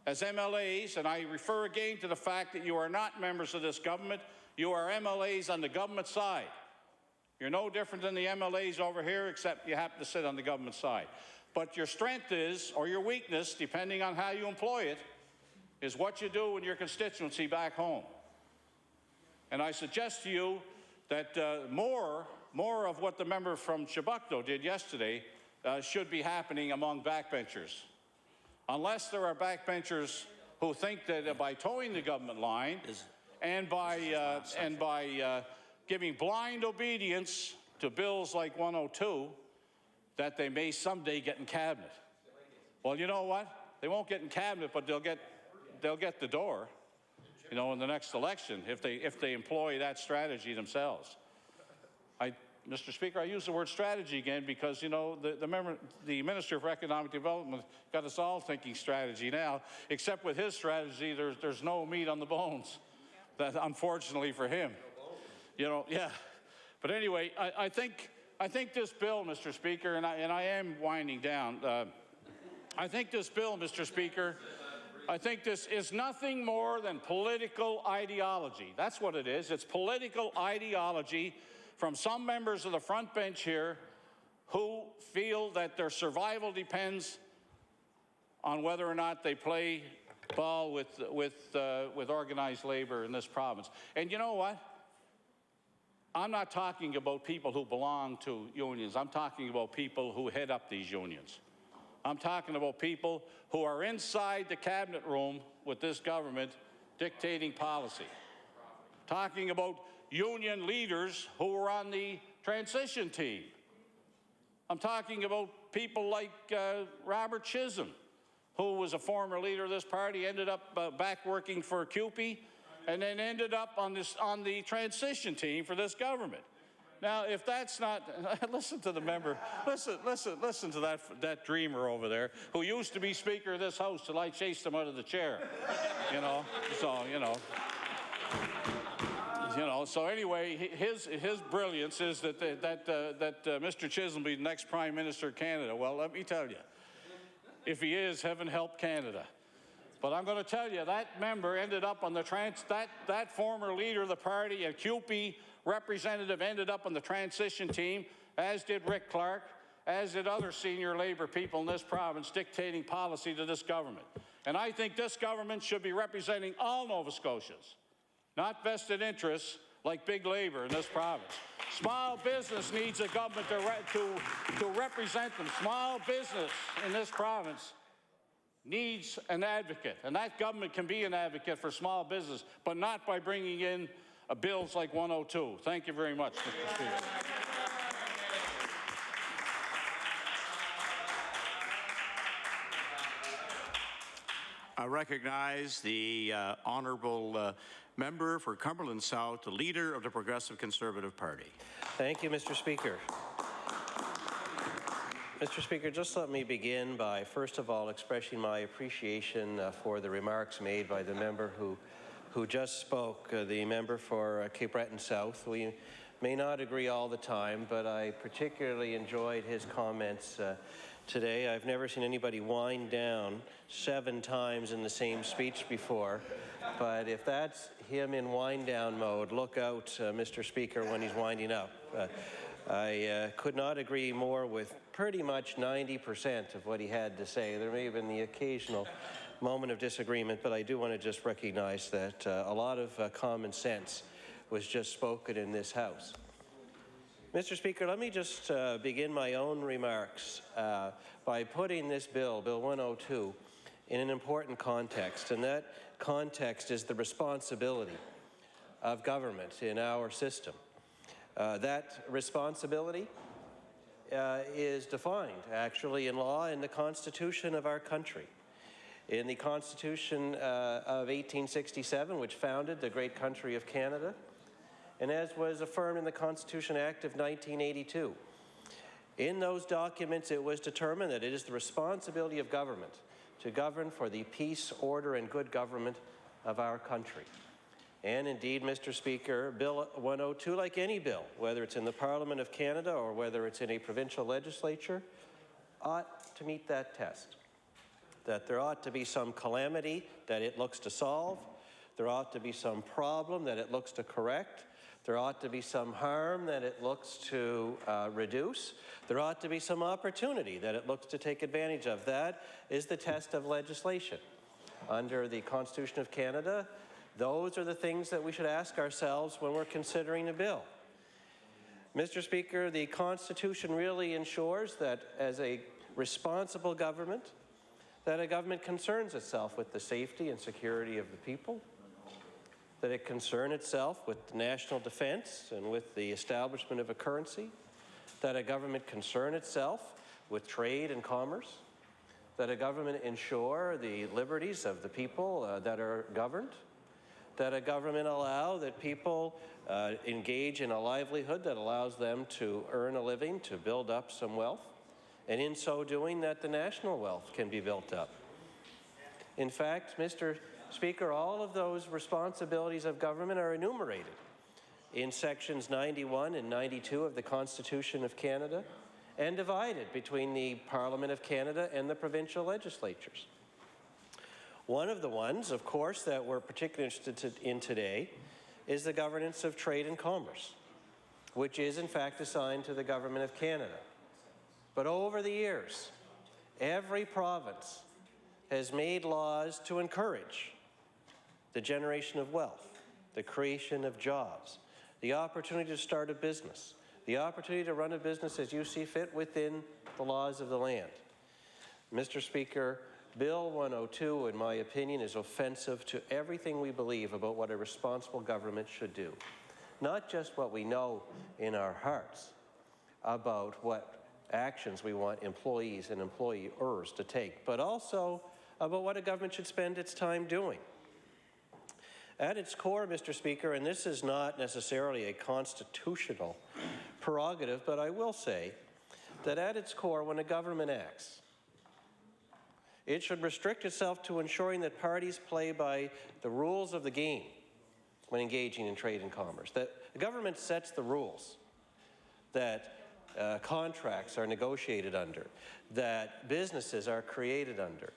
as MLAs, and I refer again to the fact that you are not members of this government, you are MLAs on the government side. You're no different than the MLAs over here, except you happen to sit on the government side. But your strength is, or your weakness, depending on how you employ it, is what you do in your constituency back home. And I suggest to you that more of what the member from Chiboucto did yesterday should be happening among backbenchers. Unless there are backbenchers who think that by towing the government line and by giving blind obedience to bills like 102, that they may someday get in Cabinet. Well, you know what? They won't get in Cabinet, but they'll get the door, you know, in the next election if they employ that strategy themselves. Mr. Speaker, I use the word strategy again because, you know, the Minister for Economic Development got us all thinking strategy now, except with his strategy, there's no meat on the bones, that unfortunately for him. You know, yeah. But anyway, I think this bill, Mr. Speaker, and I am winding down, I think this bill, Mr. Speaker, I think this is nothing more than political ideology. That's what it is. It's political ideology from some members of the front bench here who feel that their survival depends on whether or not they play ball with organized labor in this province. And you know what? I'm not talking about people who belong to unions. I'm talking about people who head up these unions. I'm talking about people who are inside the cabinet room with this government dictating policy. Talking about union leaders who were on the transition team. I'm talking about people like Robert Chisholm, who was a former leader of this party, ended up back working for CUPE, and then ended up on the transition team for this government. Now, if that's not, listen to the member, listen to that dreamer over there, who used to be Speaker of this House till I chased him out of the chair, you know, so, you know. You know, so anyway, his brilliance is that Mr. Chisholm will be the next Prime Minister of Canada. Well, let me tell you, if he is, heaven help Canada. But I'm going to tell you, that member ended up on the that former leader of the party, a CUPE representative, ended up on the transition team, as did Rick Clark, as did other senior Labour people in this province dictating policy to this government. And I think this government should be representing all Nova Scotians, not vested interests like big Labour in this province. Small business needs a government to represent them. Small business in this province needs an advocate, and that government can be an advocate for small business, but not by bringing in bills like 102. Thank you very much, Mr. Speaker. I recognize the honourable member for Cumberland South, the leader of the Progressive Conservative Party. Thank you, Mr. Speaker. Mr. Speaker, just let me begin by, first of all, expressing my appreciation for the remarks made by the member who just spoke, the member for Cape Breton South. We may not agree all the time, but I particularly enjoyed his comments today. I've never seen anybody wind down 7 times in the same speech before, but if that's him in wind down mode, look out, Mr. Speaker, when he's winding up. I could not agree more with pretty much 90% of what he had to say. There may have been the occasional moment of disagreement, but I do want to just recognize that a lot of common sense was just spoken in this House. Mr. Speaker, let me just begin my own remarks by putting this bill, Bill 102, in an important context, and that context is the responsibility of government in our system. That responsibility is defined, actually, in law in the Constitution of our country. In the Constitution of 1867, which founded the great country of Canada, and as was affirmed in the Constitution Act of 1982. In those documents, it was determined that it is the responsibility of government to govern for the peace, order, and good government of our country. And indeed, Mr. Speaker, Bill 102, like any bill, whether it's in the Parliament of Canada or whether it's in a provincial legislature, ought to meet that test. That there ought to be some calamity that it looks to solve, there ought to be some problem that it looks to correct, there ought to be some harm that it looks to reduce, there ought to be some opportunity that it looks to take advantage of. That is the test of legislation. Under the Constitution of Canada, those are the things that we should ask ourselves when we're considering a bill. Mr. Speaker, the Constitution really ensures that as a responsible government, that a government concerns itself with the safety and security of the people, that it concern itself with national defense and with the establishment of a currency, that a government concern itself with trade and commerce, that a government ensure the liberties of the people that are governed, that a government allow that people engage in a livelihood that allows them to earn a living, to build up some wealth, and in so doing that the national wealth can be built up. In fact, Mr. Speaker, all of those responsibilities of government are enumerated in sections 91 and 92 of the Constitution of Canada and divided between the Parliament of Canada and the provincial legislatures. One of the ones, of course, that we're particularly interested in today is the governance of trade and commerce, which is in fact assigned to the Government of Canada. But over the years, every province has made laws to encourage the generation of wealth, the creation of jobs, the opportunity to start a business, the opportunity to run a business as you see fit within the laws of the land. Mr. Speaker, Bill 102, in my opinion, is offensive to everything we believe about what a responsible government should do. Not just what we know in our hearts about what actions we want employees and employers to take, but also about what a government should spend its time doing. At its core, Mr. Speaker, and this is not necessarily a constitutional prerogative, but I will say that at its core, when a government acts, it should restrict itself to ensuring that parties play by the rules of the game when engaging in trade and commerce, that the government sets the rules, that contracts are negotiated under, that businesses are created under,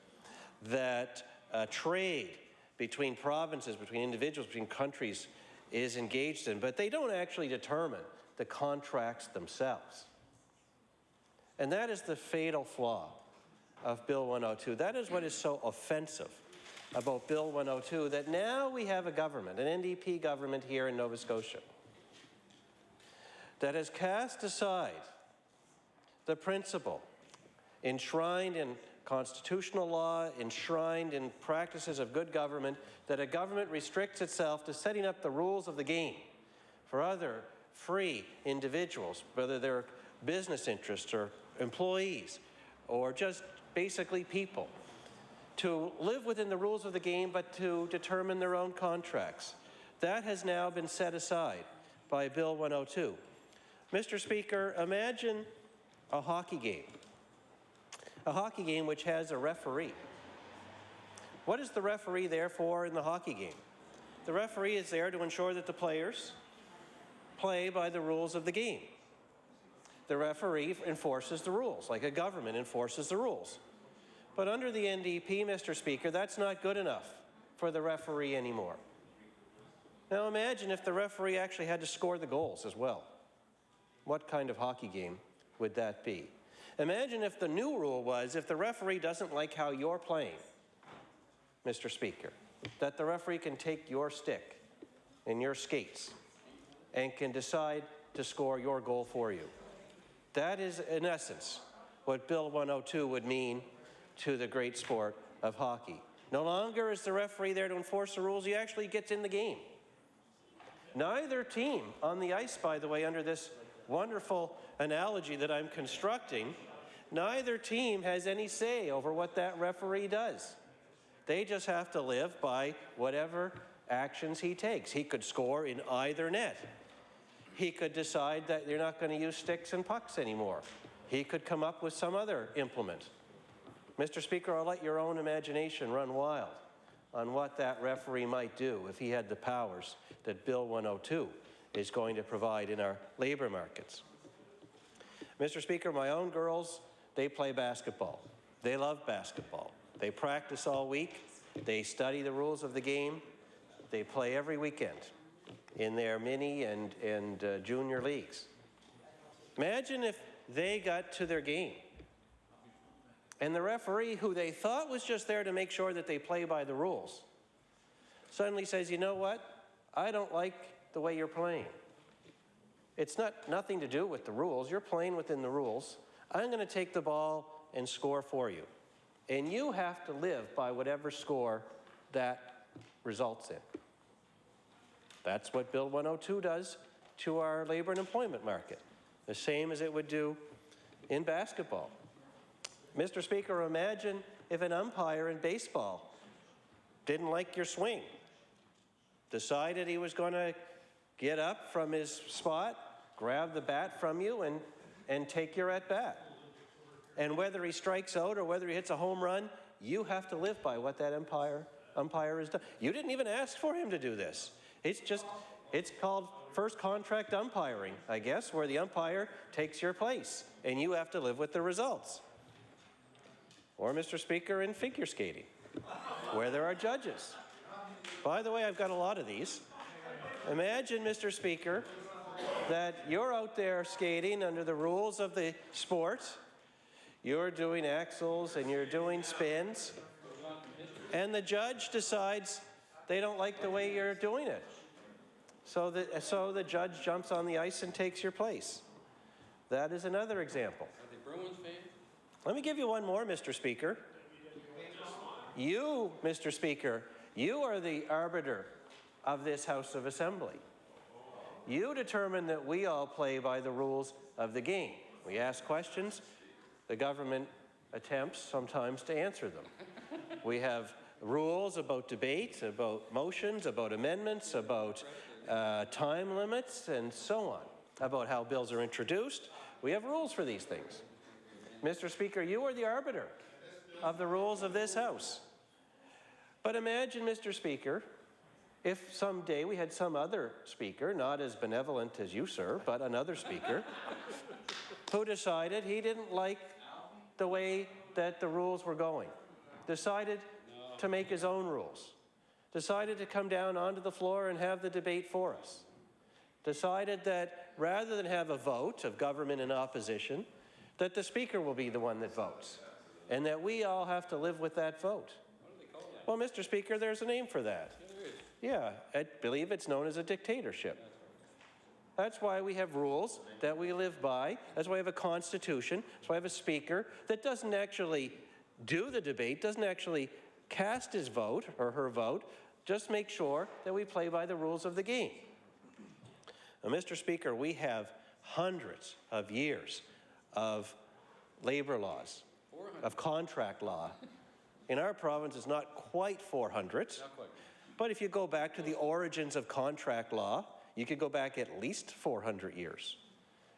that trade between provinces, between individuals, between countries is engaged in, but they don't actually determine the contracts themselves. And that is the fatal flaw of Bill 102. That is what is so offensive about Bill 102, that now we have a government, an NDP government here in Nova Scotia, that has cast aside the principle enshrined in constitutional law, enshrined in practices of good government, that a government restricts itself to setting up the rules of the game for other free individuals, whether they're business interests or employees or just basically people, to live within the rules of the game but to determine their own contracts. That has now been set aside by Bill 102. Mr. Speaker, imagine a hockey game which has a referee. What is the referee there for in the hockey game? The referee is there to ensure that the players play by the rules of the game. The referee enforces the rules, like a government enforces the rules. But under the NDP, Mr. Speaker, that's not good enough for the referee anymore. Now imagine if the referee actually had to score the goals as well. What kind of hockey game would that be? Imagine if the new rule was, if the referee doesn't like how you're playing, Mr. Speaker, that the referee can take your stick and your skates and can decide to score your goal for you. That is, in essence, what Bill 102 would mean to the great sport of hockey. No longer is the referee there to enforce the rules, he actually gets in the game. Neither team on the ice, by the way, under this wonderful analogy that I'm constructing, neither team has any say over what that referee does. They just have to live by whatever actions he takes. He could score in either net. He could decide that you're not going to use sticks and pucks anymore. He could come up with some other implement. Mr. Speaker, I'll let your own imagination run wild on what that referee might do if he had the powers that Bill 102 is going to provide in our labor markets. Mr. Speaker, my own girls, they play basketball. They love basketball. They practice all week. They study the rules of the game. They play every weekend in their mini and junior leagues. Imagine if they got to their game and the referee, who they thought was just there to make sure that they play by the rules, suddenly says, you know what? I don't like the way you're playing. It's nothing to do with the rules. You're playing within the rules. I'm going to take the ball and score for you. And you have to live by whatever score that results in. That's what Bill 102 does to our labor and employment market, the same as it would do in basketball. Mr. Speaker, imagine if an umpire in baseball didn't like your swing, decided he was going to get up from his spot, grab the bat from you, and take your at-bat. And whether he strikes out or whether he hits a home run, you have to live by what that umpire has done. You didn't even ask for him to do this. It's called first contract umpiring, I guess, where the umpire takes your place, and you have to live with the results. Or, Mr. Speaker, in figure skating, where there are judges. By the way, I've got a lot of these. Imagine, Mr. Speaker, that you're out there skating under the rules of the sport. You're doing axles and you're doing spins, and the judge decides they don't like the way you're doing it. So the judge jumps on the ice and takes your place. That is another example. Are the Bruins favored? Let me give you one more, Mr. Speaker. You, Mr. Speaker, you are the arbiter of this House of Assembly. You determine that we all play by the rules of the game. We ask questions. The government attempts sometimes to answer them. We have rules about debate, about motions, about amendments, about time limits, and so on, about how bills are introduced. We have rules for these things. Mr. Speaker, you are the arbiter of the rules of this House. But imagine, Mr. Speaker, if someday we had some other speaker, not as benevolent as you, sir, but another speaker, who decided he didn't like the way that the rules were going, decided to make his own rules, decided to come down onto the floor and have the debate for us, decided that rather than have a vote of government and opposition, that the Speaker will be the one that votes, and that we all have to live with that vote. Well, Mr. Speaker, there's a name for that. Yeah, I believe it's known as a dictatorship. That's why we have rules that we live by. That's why we have a constitution. That's why we have a speaker that doesn't actually do the debate, doesn't actually cast his vote or her vote, just make sure that we play by the rules of the game. Now, Mr. Speaker, we have hundreds of years of labor laws, of contract law. In our province, it's not quite 400, but if you go back to the origins of contract law, you could go back at least 400 years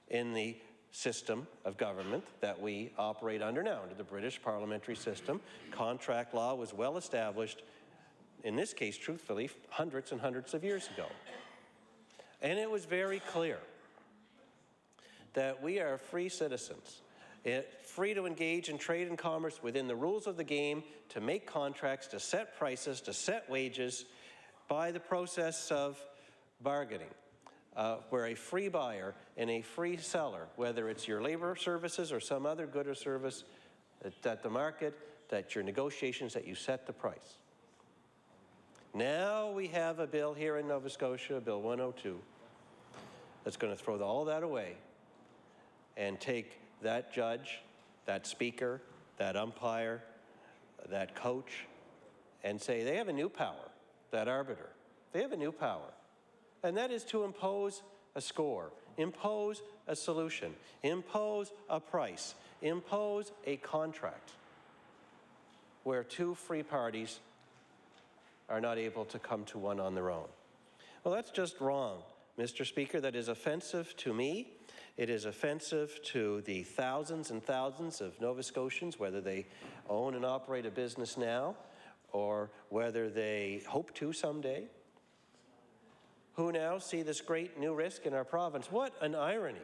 in the system of government that we operate under now, under the British parliamentary system. Contract law was well established, in this case, truthfully, hundreds and hundreds of years ago. And it was very clear that we are free citizens, free to engage in trade and commerce within the rules of the game, to make contracts, to set prices, to set wages by the process of bargaining, where a free buyer and a free seller, whether it's your labor services or some other good or service, that the market, that your negotiations, that you set the price. Now we have a bill here in Nova Scotia, Bill 102, that's going to throw all that away and take that judge, that speaker, that umpire, that coach, and say they have a new power, that arbiter. They have a new power, and that is to impose a score, impose a solution, impose a price, impose a contract where two free parties are not able to come to one on their own. Well, that's just wrong, Mr. Speaker. That is offensive to me. It is offensive to the thousands and thousands of Nova Scotians, whether they own and operate a business now or whether they hope to someday, who now see this great new risk in our province. What an irony.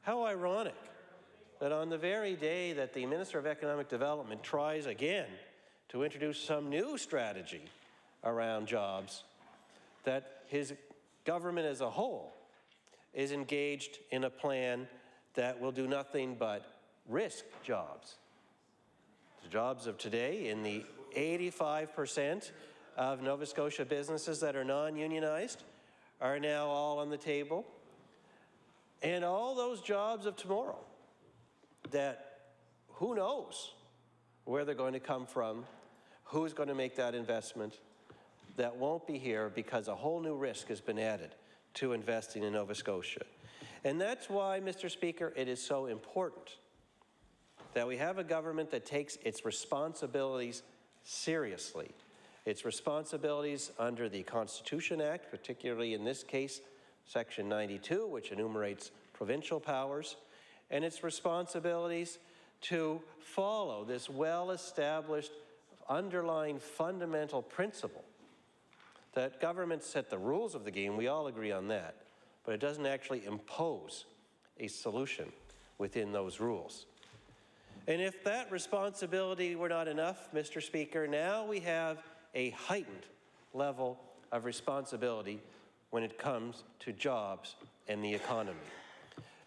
How ironic that on the very day that the Minister of Economic Development tries again to introduce some new strategy around jobs, that his government as a whole is engaged in a plan that will do nothing but risk jobs. The jobs of today, in the 85% of Nova Scotia businesses that are non-unionized, are now all on the table. And all those jobs of tomorrow that who knows where they're going to come from, who's going to make that investment, that won't be here because a whole new risk has been added to investing in Nova Scotia. And that's why, Mr. Speaker, it is so important that we have a government that takes its responsibilities seriously. Its responsibilities under the Constitution Act, particularly in this case, Section 92, which enumerates provincial powers, and its responsibilities to follow this well-established underlying fundamental principle that governments set the rules of the game. We all agree on that, but it doesn't actually impose a solution within those rules. And if that responsibility were not enough, Mr. Speaker, now we have a heightened level of responsibility when it comes to jobs and the economy,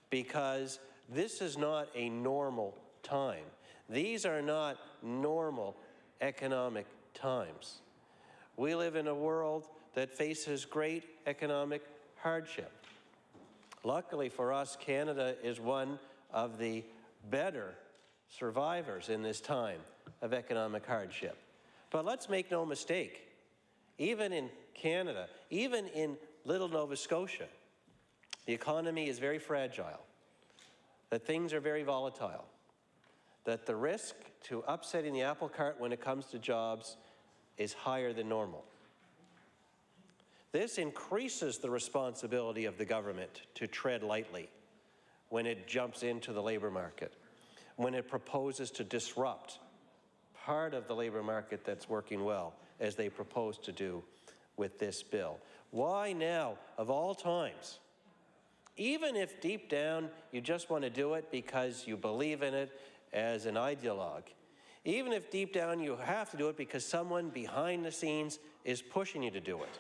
because this is not a normal time. These are not normal economic times. We live in a world that faces great economic hardship. Luckily for us, Canada is one of the better survivors in this time of economic hardship. But let's make no mistake, even in Canada, even in little Nova Scotia, the economy is very fragile, that things are very volatile, that the risk to upsetting the apple cart when it comes to jobs is higher than normal. This increases the responsibility of the government to tread lightly when it jumps into the labor market, when it proposes to disrupt part of the labor market that's working well, as they propose to do with this bill. Why now, of all times? Even if deep down you just want to do it because you believe in it as an ideologue, even if deep down you have to do it because someone behind the scenes is pushing you to do it.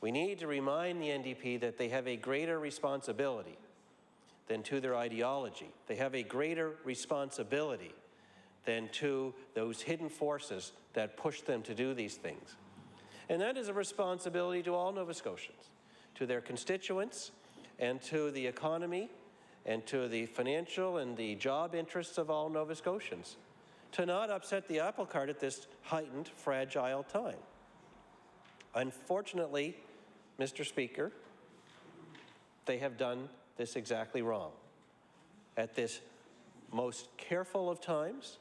We need to remind the NDP that they have a greater responsibility than to their ideology. They have a greater responsibility than to those hidden forces that push them to do these things. And that is a responsibility to all Nova Scotians, to their constituents, and to the economy, and to the financial and the job interests of all Nova Scotians, to not upset the apple cart at this heightened, fragile time. Unfortunately, Mr. Speaker, they have done this exactly wrong. At this most careful of times,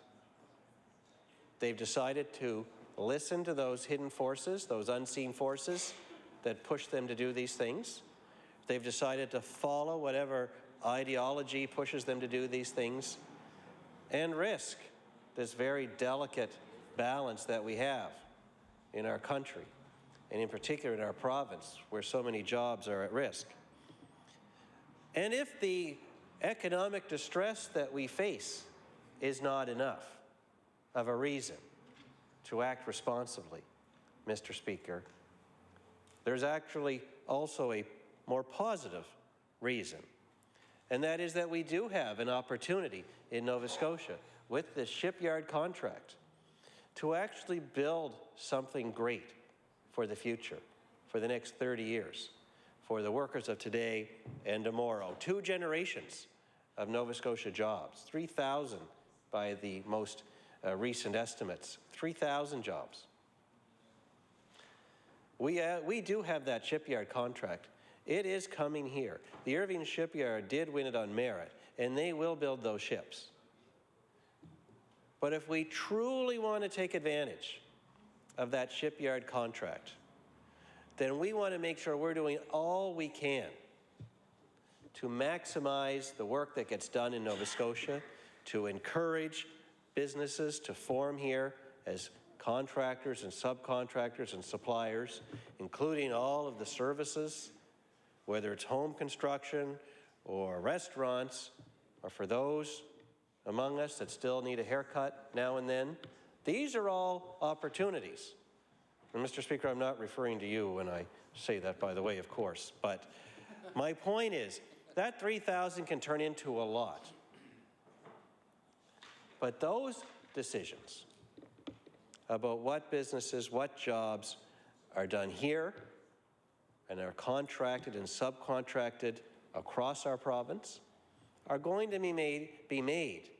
they've decided to listen to those hidden forces, those unseen forces that push them to do these things. They've decided to follow whatever ideology pushes them to do these things and risk this very delicate balance that we have in our country, and in particular in our province, where so many jobs are at risk. And if the economic distress that we face is not enough of a reason to act responsibly, Mr. Speaker, there's actually also a more positive reason, and that is that we do have an opportunity in Nova Scotia with this shipyard contract to actually build something great for the future, for the next 30 years, for the workers of today and tomorrow. 2 generations of Nova Scotia jobs, 3,000 by the most recent estimates, 3,000 jobs. We do have that shipyard contract. It is coming here. The Irving Shipyard did win it on merit, and they will build those ships. But if we truly want to take advantage of that shipyard contract, then we want to make sure we're doing all we can to maximize the work that gets done in Nova Scotia, to encourage businesses to form here as contractors and subcontractors and suppliers, including all of the services, whether it's home construction or restaurants, or for those among us that still need a haircut now and then. These are all opportunities. And Mr. Speaker, I'm not referring to you when I say that, by the way, of course. But my point is that 3,000 can turn into a lot. But those decisions about what businesses, what jobs are done here and are contracted and subcontracted across our province are going to be made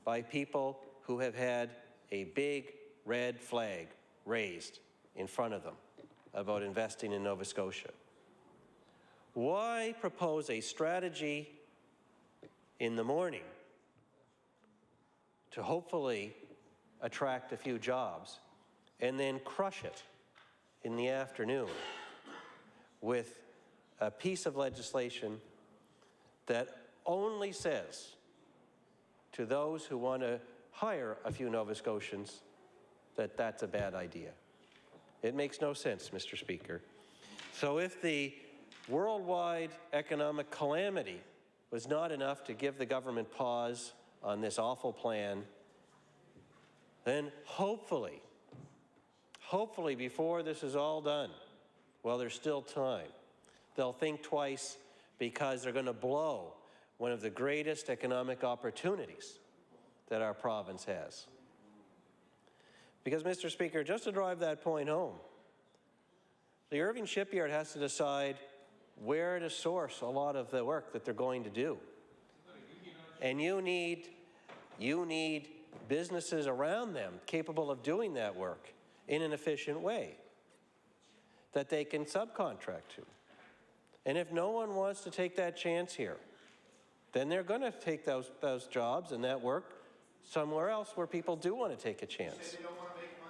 by people who have had a big red flag raised in front of them about investing in Nova Scotia. Why propose a strategy in the morning to hopefully attract a few jobs and then crush it in the afternoon with a piece of legislation that only says to those who want to hire a few Nova Scotians that that's a bad idea? It makes no sense, Mr. Speaker. So if the worldwide economic calamity was not enough to give the government pause on this awful plan, then hopefully before this is all done, while there's still time, they'll think twice, because they're going to blow one of the greatest economic opportunities that our province has. Because, Mr. Speaker, just to drive that point home, the Irving Shipyard has to decide where to source a lot of the work that they're going to do. And you need businesses around them capable of doing that work in an efficient way that they can subcontract to. And if no one wants to take that chance here, then they're going to take those jobs and that work somewhere else where people do want to take a chance.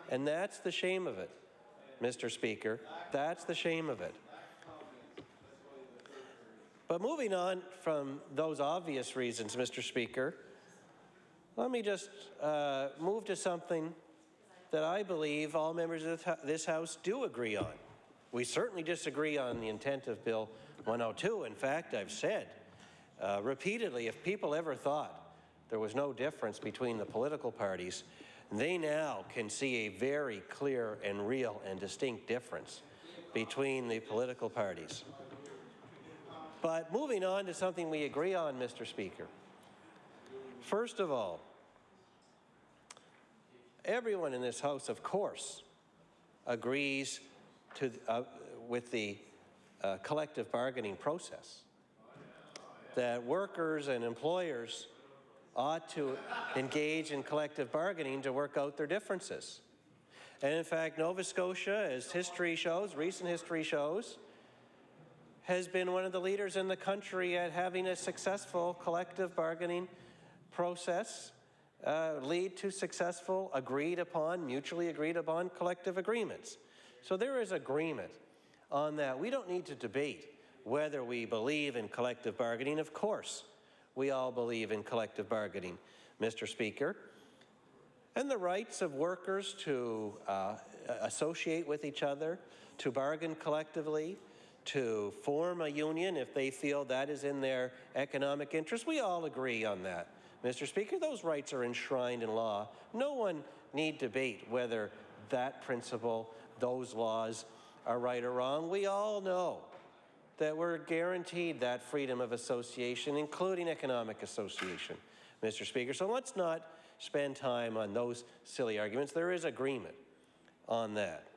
And that's the shame of it, Mr. Speaker. That's the shame of it. But moving on from those obvious reasons, Mr. Speaker, let me just move to something that I believe all members of this House do agree on. We certainly disagree on the intent of Bill 102. In fact, I've said repeatedly, if people ever thought there was no difference between the political parties, they now can see a very clear and real and distinct difference between the political parties. But moving on to something we agree on, Mr. Speaker. First of all, everyone in this House, of course, agrees with the collective bargaining process, that workers and employers ought to engage in collective bargaining to work out their differences. And in fact, Nova Scotia, as history shows, recent history shows, has been one of the leaders in the country at having a successful collective bargaining process lead to successful, mutually agreed upon collective agreements. So there is agreement on that. We don't need to debate whether we believe in collective bargaining. Of course, we all believe in collective bargaining, Mr. Speaker. And the rights of workers to associate with each other, to bargain collectively, to form a union if they feel that is in their economic interest. We all agree on that, Mr. Speaker. Those rights are enshrined in law. No one need debate whether that principle, those laws are right or wrong. We all know that we're guaranteed that freedom of association, including economic association, Mr. Speaker. So let's not spend time on those silly arguments. There is agreement on that.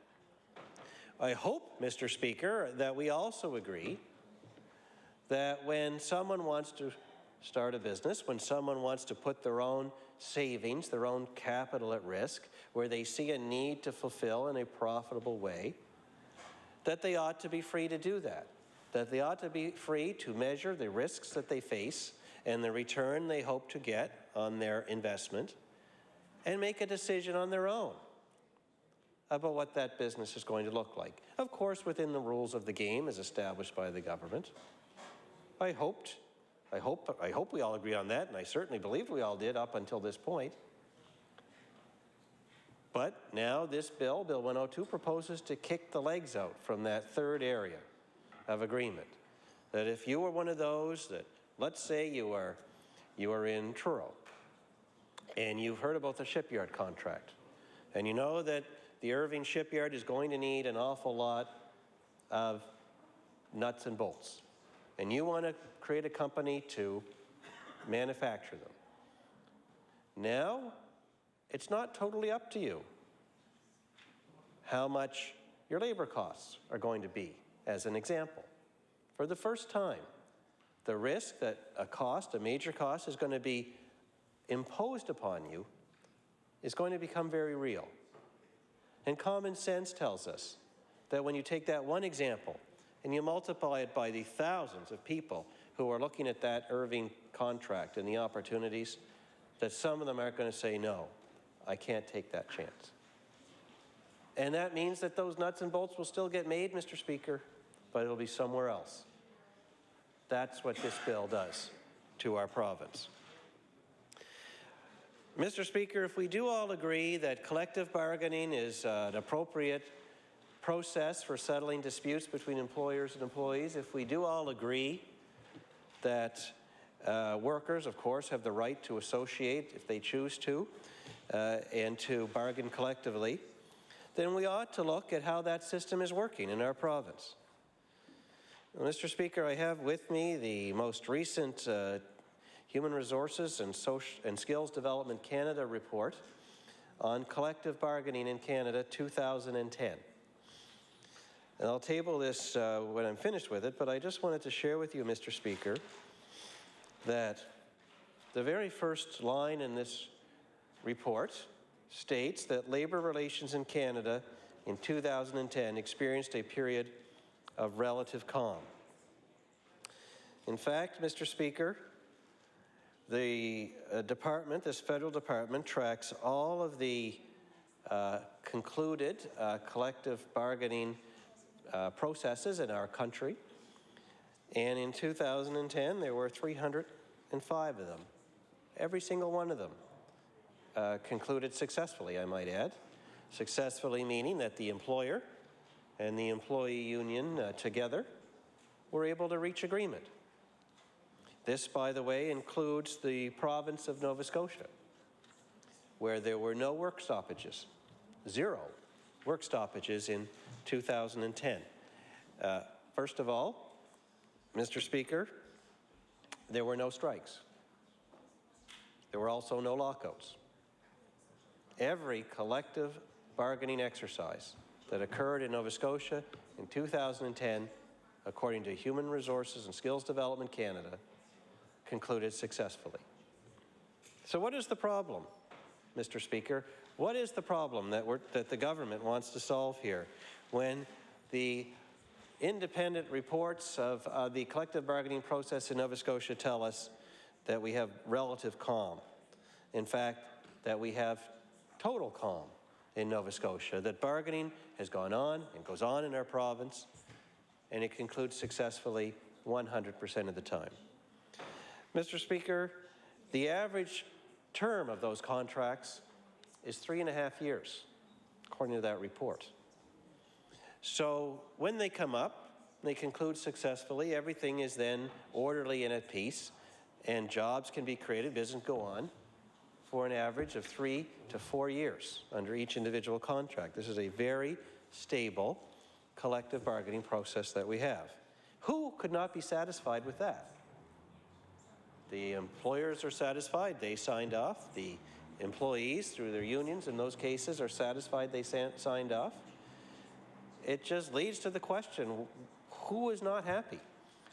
I hope, Mr. Speaker, that we also agree that when someone wants to start a business, when someone wants to put their own savings, their own capital at risk, where they see a need to fulfill in a profitable way, that they ought to be free to do that, that they ought to be free to measure the risks that they face and the return they hope to get on their investment, and make a decision on their own about what that business is going to look like. Of course, within the rules of the game as established by the government. I hope we all agree on that, and I certainly believe we all did up until this point. But now this bill, Bill 102, proposes to kick the legs out from that third area of agreement. That if you were one of those that, let's say you are in Truro, and you've heard about the shipyard contract, and you know that the Irving shipyard is going to need an awful lot of nuts and bolts, and you want to create a company to manufacture them. Now, it's not totally up to you how much your labor costs are going to be, as an example. For the first time, the risk that a major cost is going to be imposed upon you is going to become very real. And common sense tells us that when you take that one example and you multiply it by the thousands of people who are looking at that Irving contract and the opportunities, that some of them aren't going to say, no, I can't take that chance. And that means that those nuts and bolts will still get made, Mr. Speaker, but it'll be somewhere else. That's what this bill does to our province. Mr. Speaker, if we do all agree that collective bargaining is an appropriate process for settling disputes between employers and employees, if we do all agree that workers, of course, have the right to associate if they choose to and to bargain collectively, then we ought to look at how that system is working in our province. Mr. Speaker, I have with me the most recent Human Resources and Skills Development Canada report on collective bargaining in Canada 2010. And I'll table this when I'm finished with it, but I just wanted to share with you, Mr. Speaker, that the very first line in this report states that labor relations in Canada in 2010 experienced a period of relative calm. In fact, Mr. Speaker, the department, this federal department, tracks all of the concluded collective bargaining processes in our country. And in 2010, there were 305 of them. Every single one of them concluded successfully, I might add. Successfully meaning that the employer and the employee union together were able to reach agreement. This, by the way, includes the province of Nova Scotia, where there were no work stoppages, 0 work stoppages in 2010. First of all, Mr. Speaker, there were no strikes. There were also no lockouts. Every collective bargaining exercise that occurred in Nova Scotia in 2010, according to Human Resources and Skills Development Canada, concluded successfully. So what is the problem, Mr. Speaker? What is the problem that the government wants to solve here when the independent reports of the collective bargaining process in Nova Scotia tell us that we have relative calm? In fact, that we have total calm in Nova Scotia, that bargaining has gone on and goes on in our province, and it concludes successfully 100% of the time. Mr. Speaker, the average term of those contracts is 3.5 years, according to that report. So when they come up, they conclude successfully, everything is then orderly and at peace, and jobs can be created, business go on, for an average of 3 to 4 years under each individual contract. This is a very stable collective bargaining process that we have. Who could not be satisfied with that? The employers are satisfied, they signed off. The employees, through their unions in those cases, are satisfied they signed off. It just leads to the question, who is not happy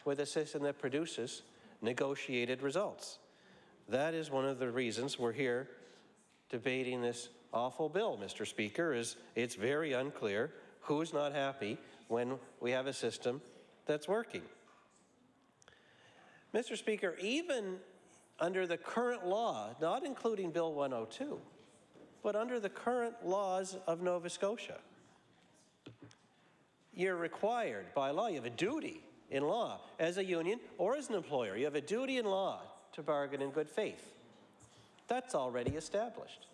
with a system that produces negotiated results? That is one of the reasons we're here debating this awful bill, Mr. Speaker, is it's very unclear who is not happy when we have a system that's working. Mr. Speaker, even under the current law, not including Bill 102, but under the current laws of Nova Scotia, you're required by law, you have a duty in law as a union or as an employer, you have a duty in law to bargain in good faith. That's already established.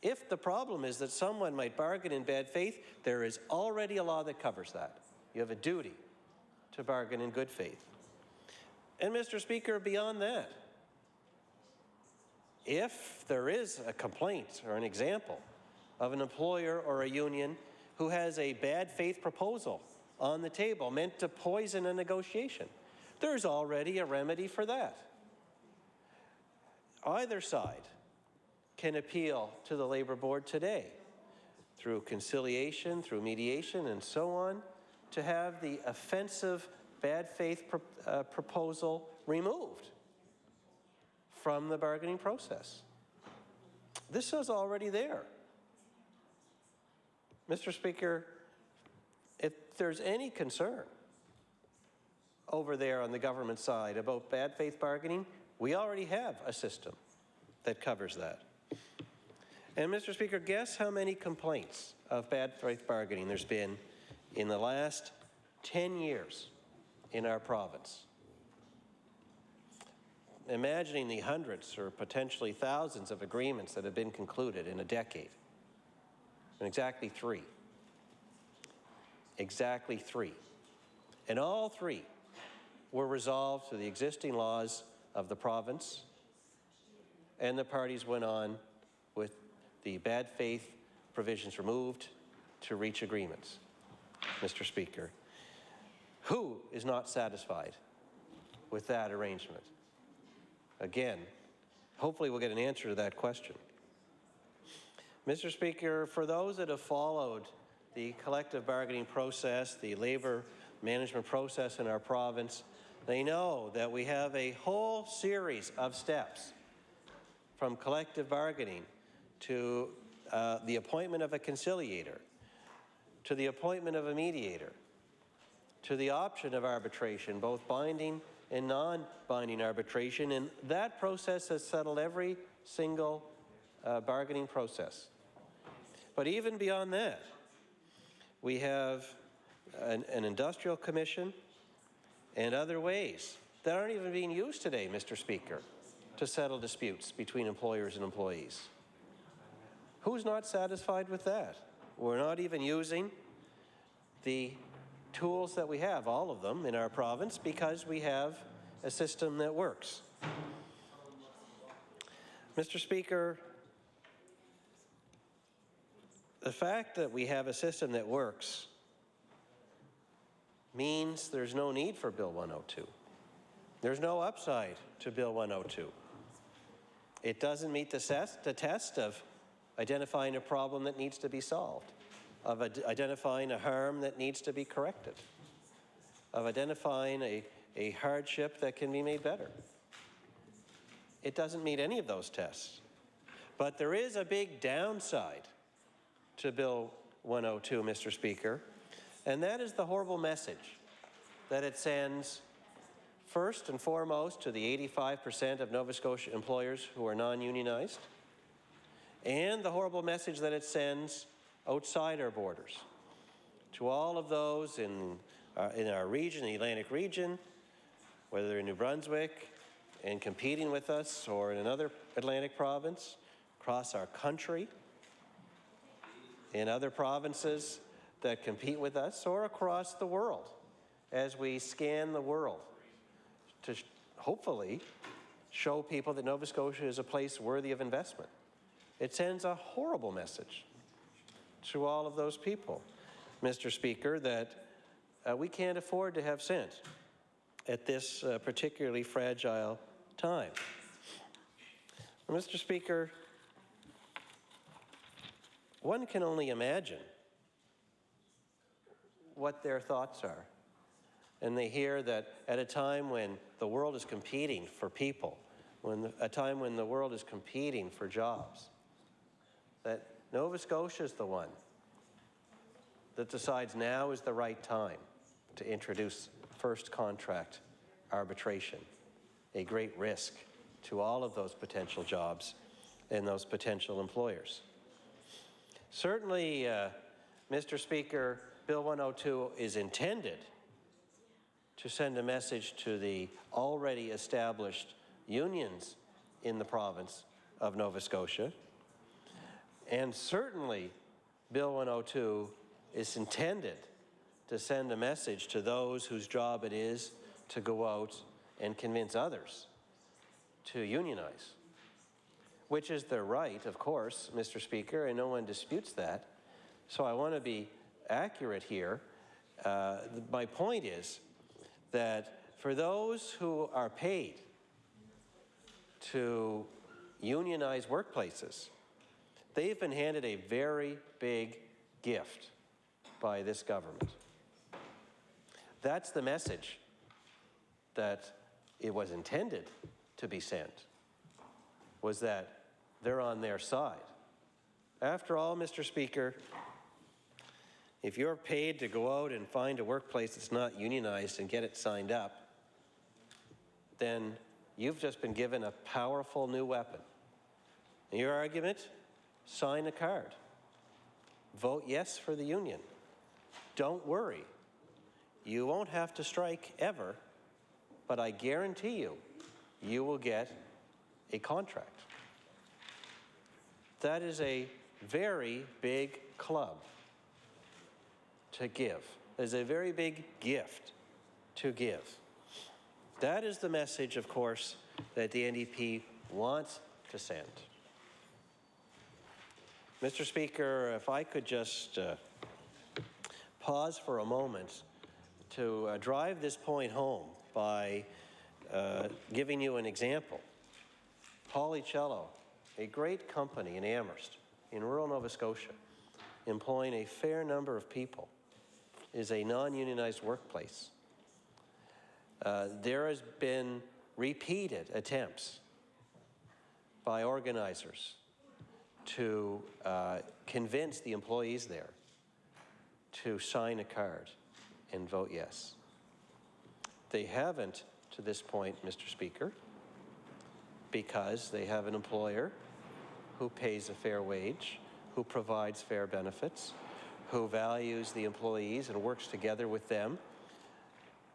If the problem is that someone might bargain in bad faith, there is already a law that covers that. You have a duty to bargain in good faith. And Mr. Speaker, beyond that, if there is a complaint or an example of an employer or a union who has a bad faith proposal on the table meant to poison a negotiation, there's already a remedy for that. Either side can appeal to the Labor Board today through conciliation, through mediation, and so on, to have the offensive bad faith proposal removed from the bargaining process. This is already there. Mr. Speaker, if there's any concern over there on the government side about bad faith bargaining, we already have a system that covers that. And Mr. Speaker, guess how many complaints of bad faith bargaining there's been in the last 10 years in our province? Imagining the hundreds or potentially thousands of agreements that have been concluded in a decade. And exactly 3. Exactly 3. And all 3 were resolved through the existing laws of the province, and the parties went on with the bad faith provisions removed to reach agreements. Mr. Speaker, who is not satisfied with that arrangement? Again, hopefully we'll get an answer to that question. Mr. Speaker, for those that have followed the collective bargaining process, the labor management process in our province, they know that we have a whole series of steps from collective bargaining to the appointment of a conciliator, to the appointment of a mediator, to the option of arbitration, both binding and non-binding arbitration, and that process has settled every single bargaining process. But even beyond that, we have an industrial commission and other ways that aren't even being used today, Mr. Speaker, to settle disputes between employers and employees. Who's not satisfied with that? We're not even using the tools that we have, all of them, in our province, because we have a system that works. Mr. Speaker, the fact that we have a system that works means there's no need for Bill 102. There's no upside to Bill 102. It doesn't meet the test of identifying a problem that needs to be solved, of identifying a harm that needs to be corrected, of identifying a hardship that can be made better. It doesn't meet any of those tests. But there is a big downside to Bill 102, Mr. Speaker, and that is the horrible message that it sends first and foremost to the 85% of Nova Scotia employers who are non-unionized, and the horrible message that it sends outside our borders to all of those in our region, the Atlantic region, whether they're in New Brunswick and competing with us or in another Atlantic province, across our country, in other provinces that compete with us, or across the world as we scan the world to hopefully show people that Nova Scotia is a place worthy of investment. It sends a horrible message to all of those people, Mr. Speaker, that we can't afford to have sent at this particularly fragile time. Mr. Speaker, one can only imagine what their thoughts are. And they hear that at a time when the world is competing for people, a time when the world is competing for jobs, that Nova Scotia is the one that decides now is the right time to introduce first contract arbitration, a great risk to all of those potential jobs and those potential employers. Certainly, Mr. Speaker, Bill 102 is intended to send a message to the already established unions in the province of Nova Scotia. And certainly, Bill 102 is intended to send a message to those whose job it is to go out and convince others to unionize, which is their right, of course, Mr. Speaker, and no one disputes that. So I want to be accurate here. My point is that for those who are paid to unionize workplaces, they've been handed a very big gift by this government. That's the message that it was intended to be sent, was that they're on their side. After all, Mr. Speaker, if you're paid to go out and find a workplace that's not unionized and get it signed up, then you've just been given a powerful new weapon. And your argument? Sign a card. Vote yes for the union. Don't worry. You won't have to strike ever, but I guarantee you, you will get a contract. That is a very big club to give. There's a very big gift to give. That is the message, of course, that the NDP wants to send. Mr. Speaker, if I could just pause for a moment to drive this point home by giving you an example. Polycello, a great company in Amherst, in rural Nova Scotia, employing a fair number of people, is a non-unionized workplace. There has been repeated attempts by organizers to convince the employees there to sign a card and vote yes. They haven't to this point, Mr. Speaker, because they have an employer who pays a fair wage, who provides fair benefits, who values the employees and works together with them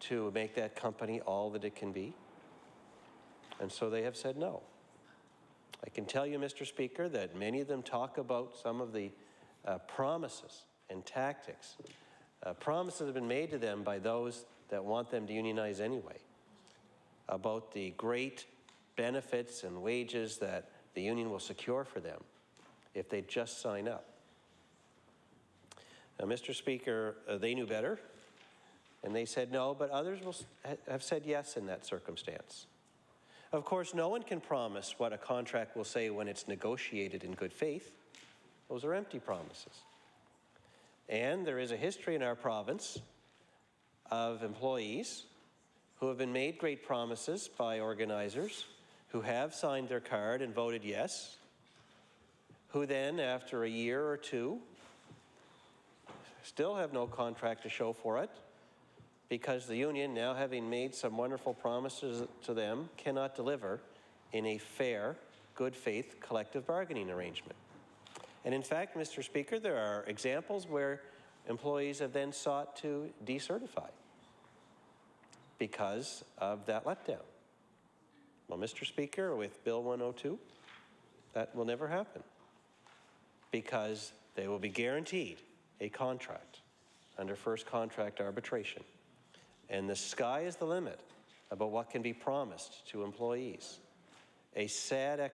to make that company all that it can be. And so they have said no. I can tell you, Mr. Speaker, that many of them talk about some of the promises and tactics. Promises have been made to them by those that want them to unionize anyway, about the great benefits and wages that the union will secure for them if they just sign up. Now, Mr. Speaker, they knew better, and they said no, but others have said yes in that circumstance. Of course, no one can promise what a contract will say when it's negotiated in good faith. Those are empty promises. And there is a history in our province of employees who have been made great promises by organizers, who have signed their card and voted yes, who then, after a year or two, still have no contract to show for it, because the union, now having made some wonderful promises to them, cannot deliver in a fair, good faith collective bargaining arrangement. And in fact, Mr. Speaker, there are examples where employees have then sought to decertify because of that letdown. Well, Mr. Speaker, with Bill 102, that will never happen, because they will be guaranteed a contract under first contract arbitration. And the sky is the limit about what can be promised to employees. A sad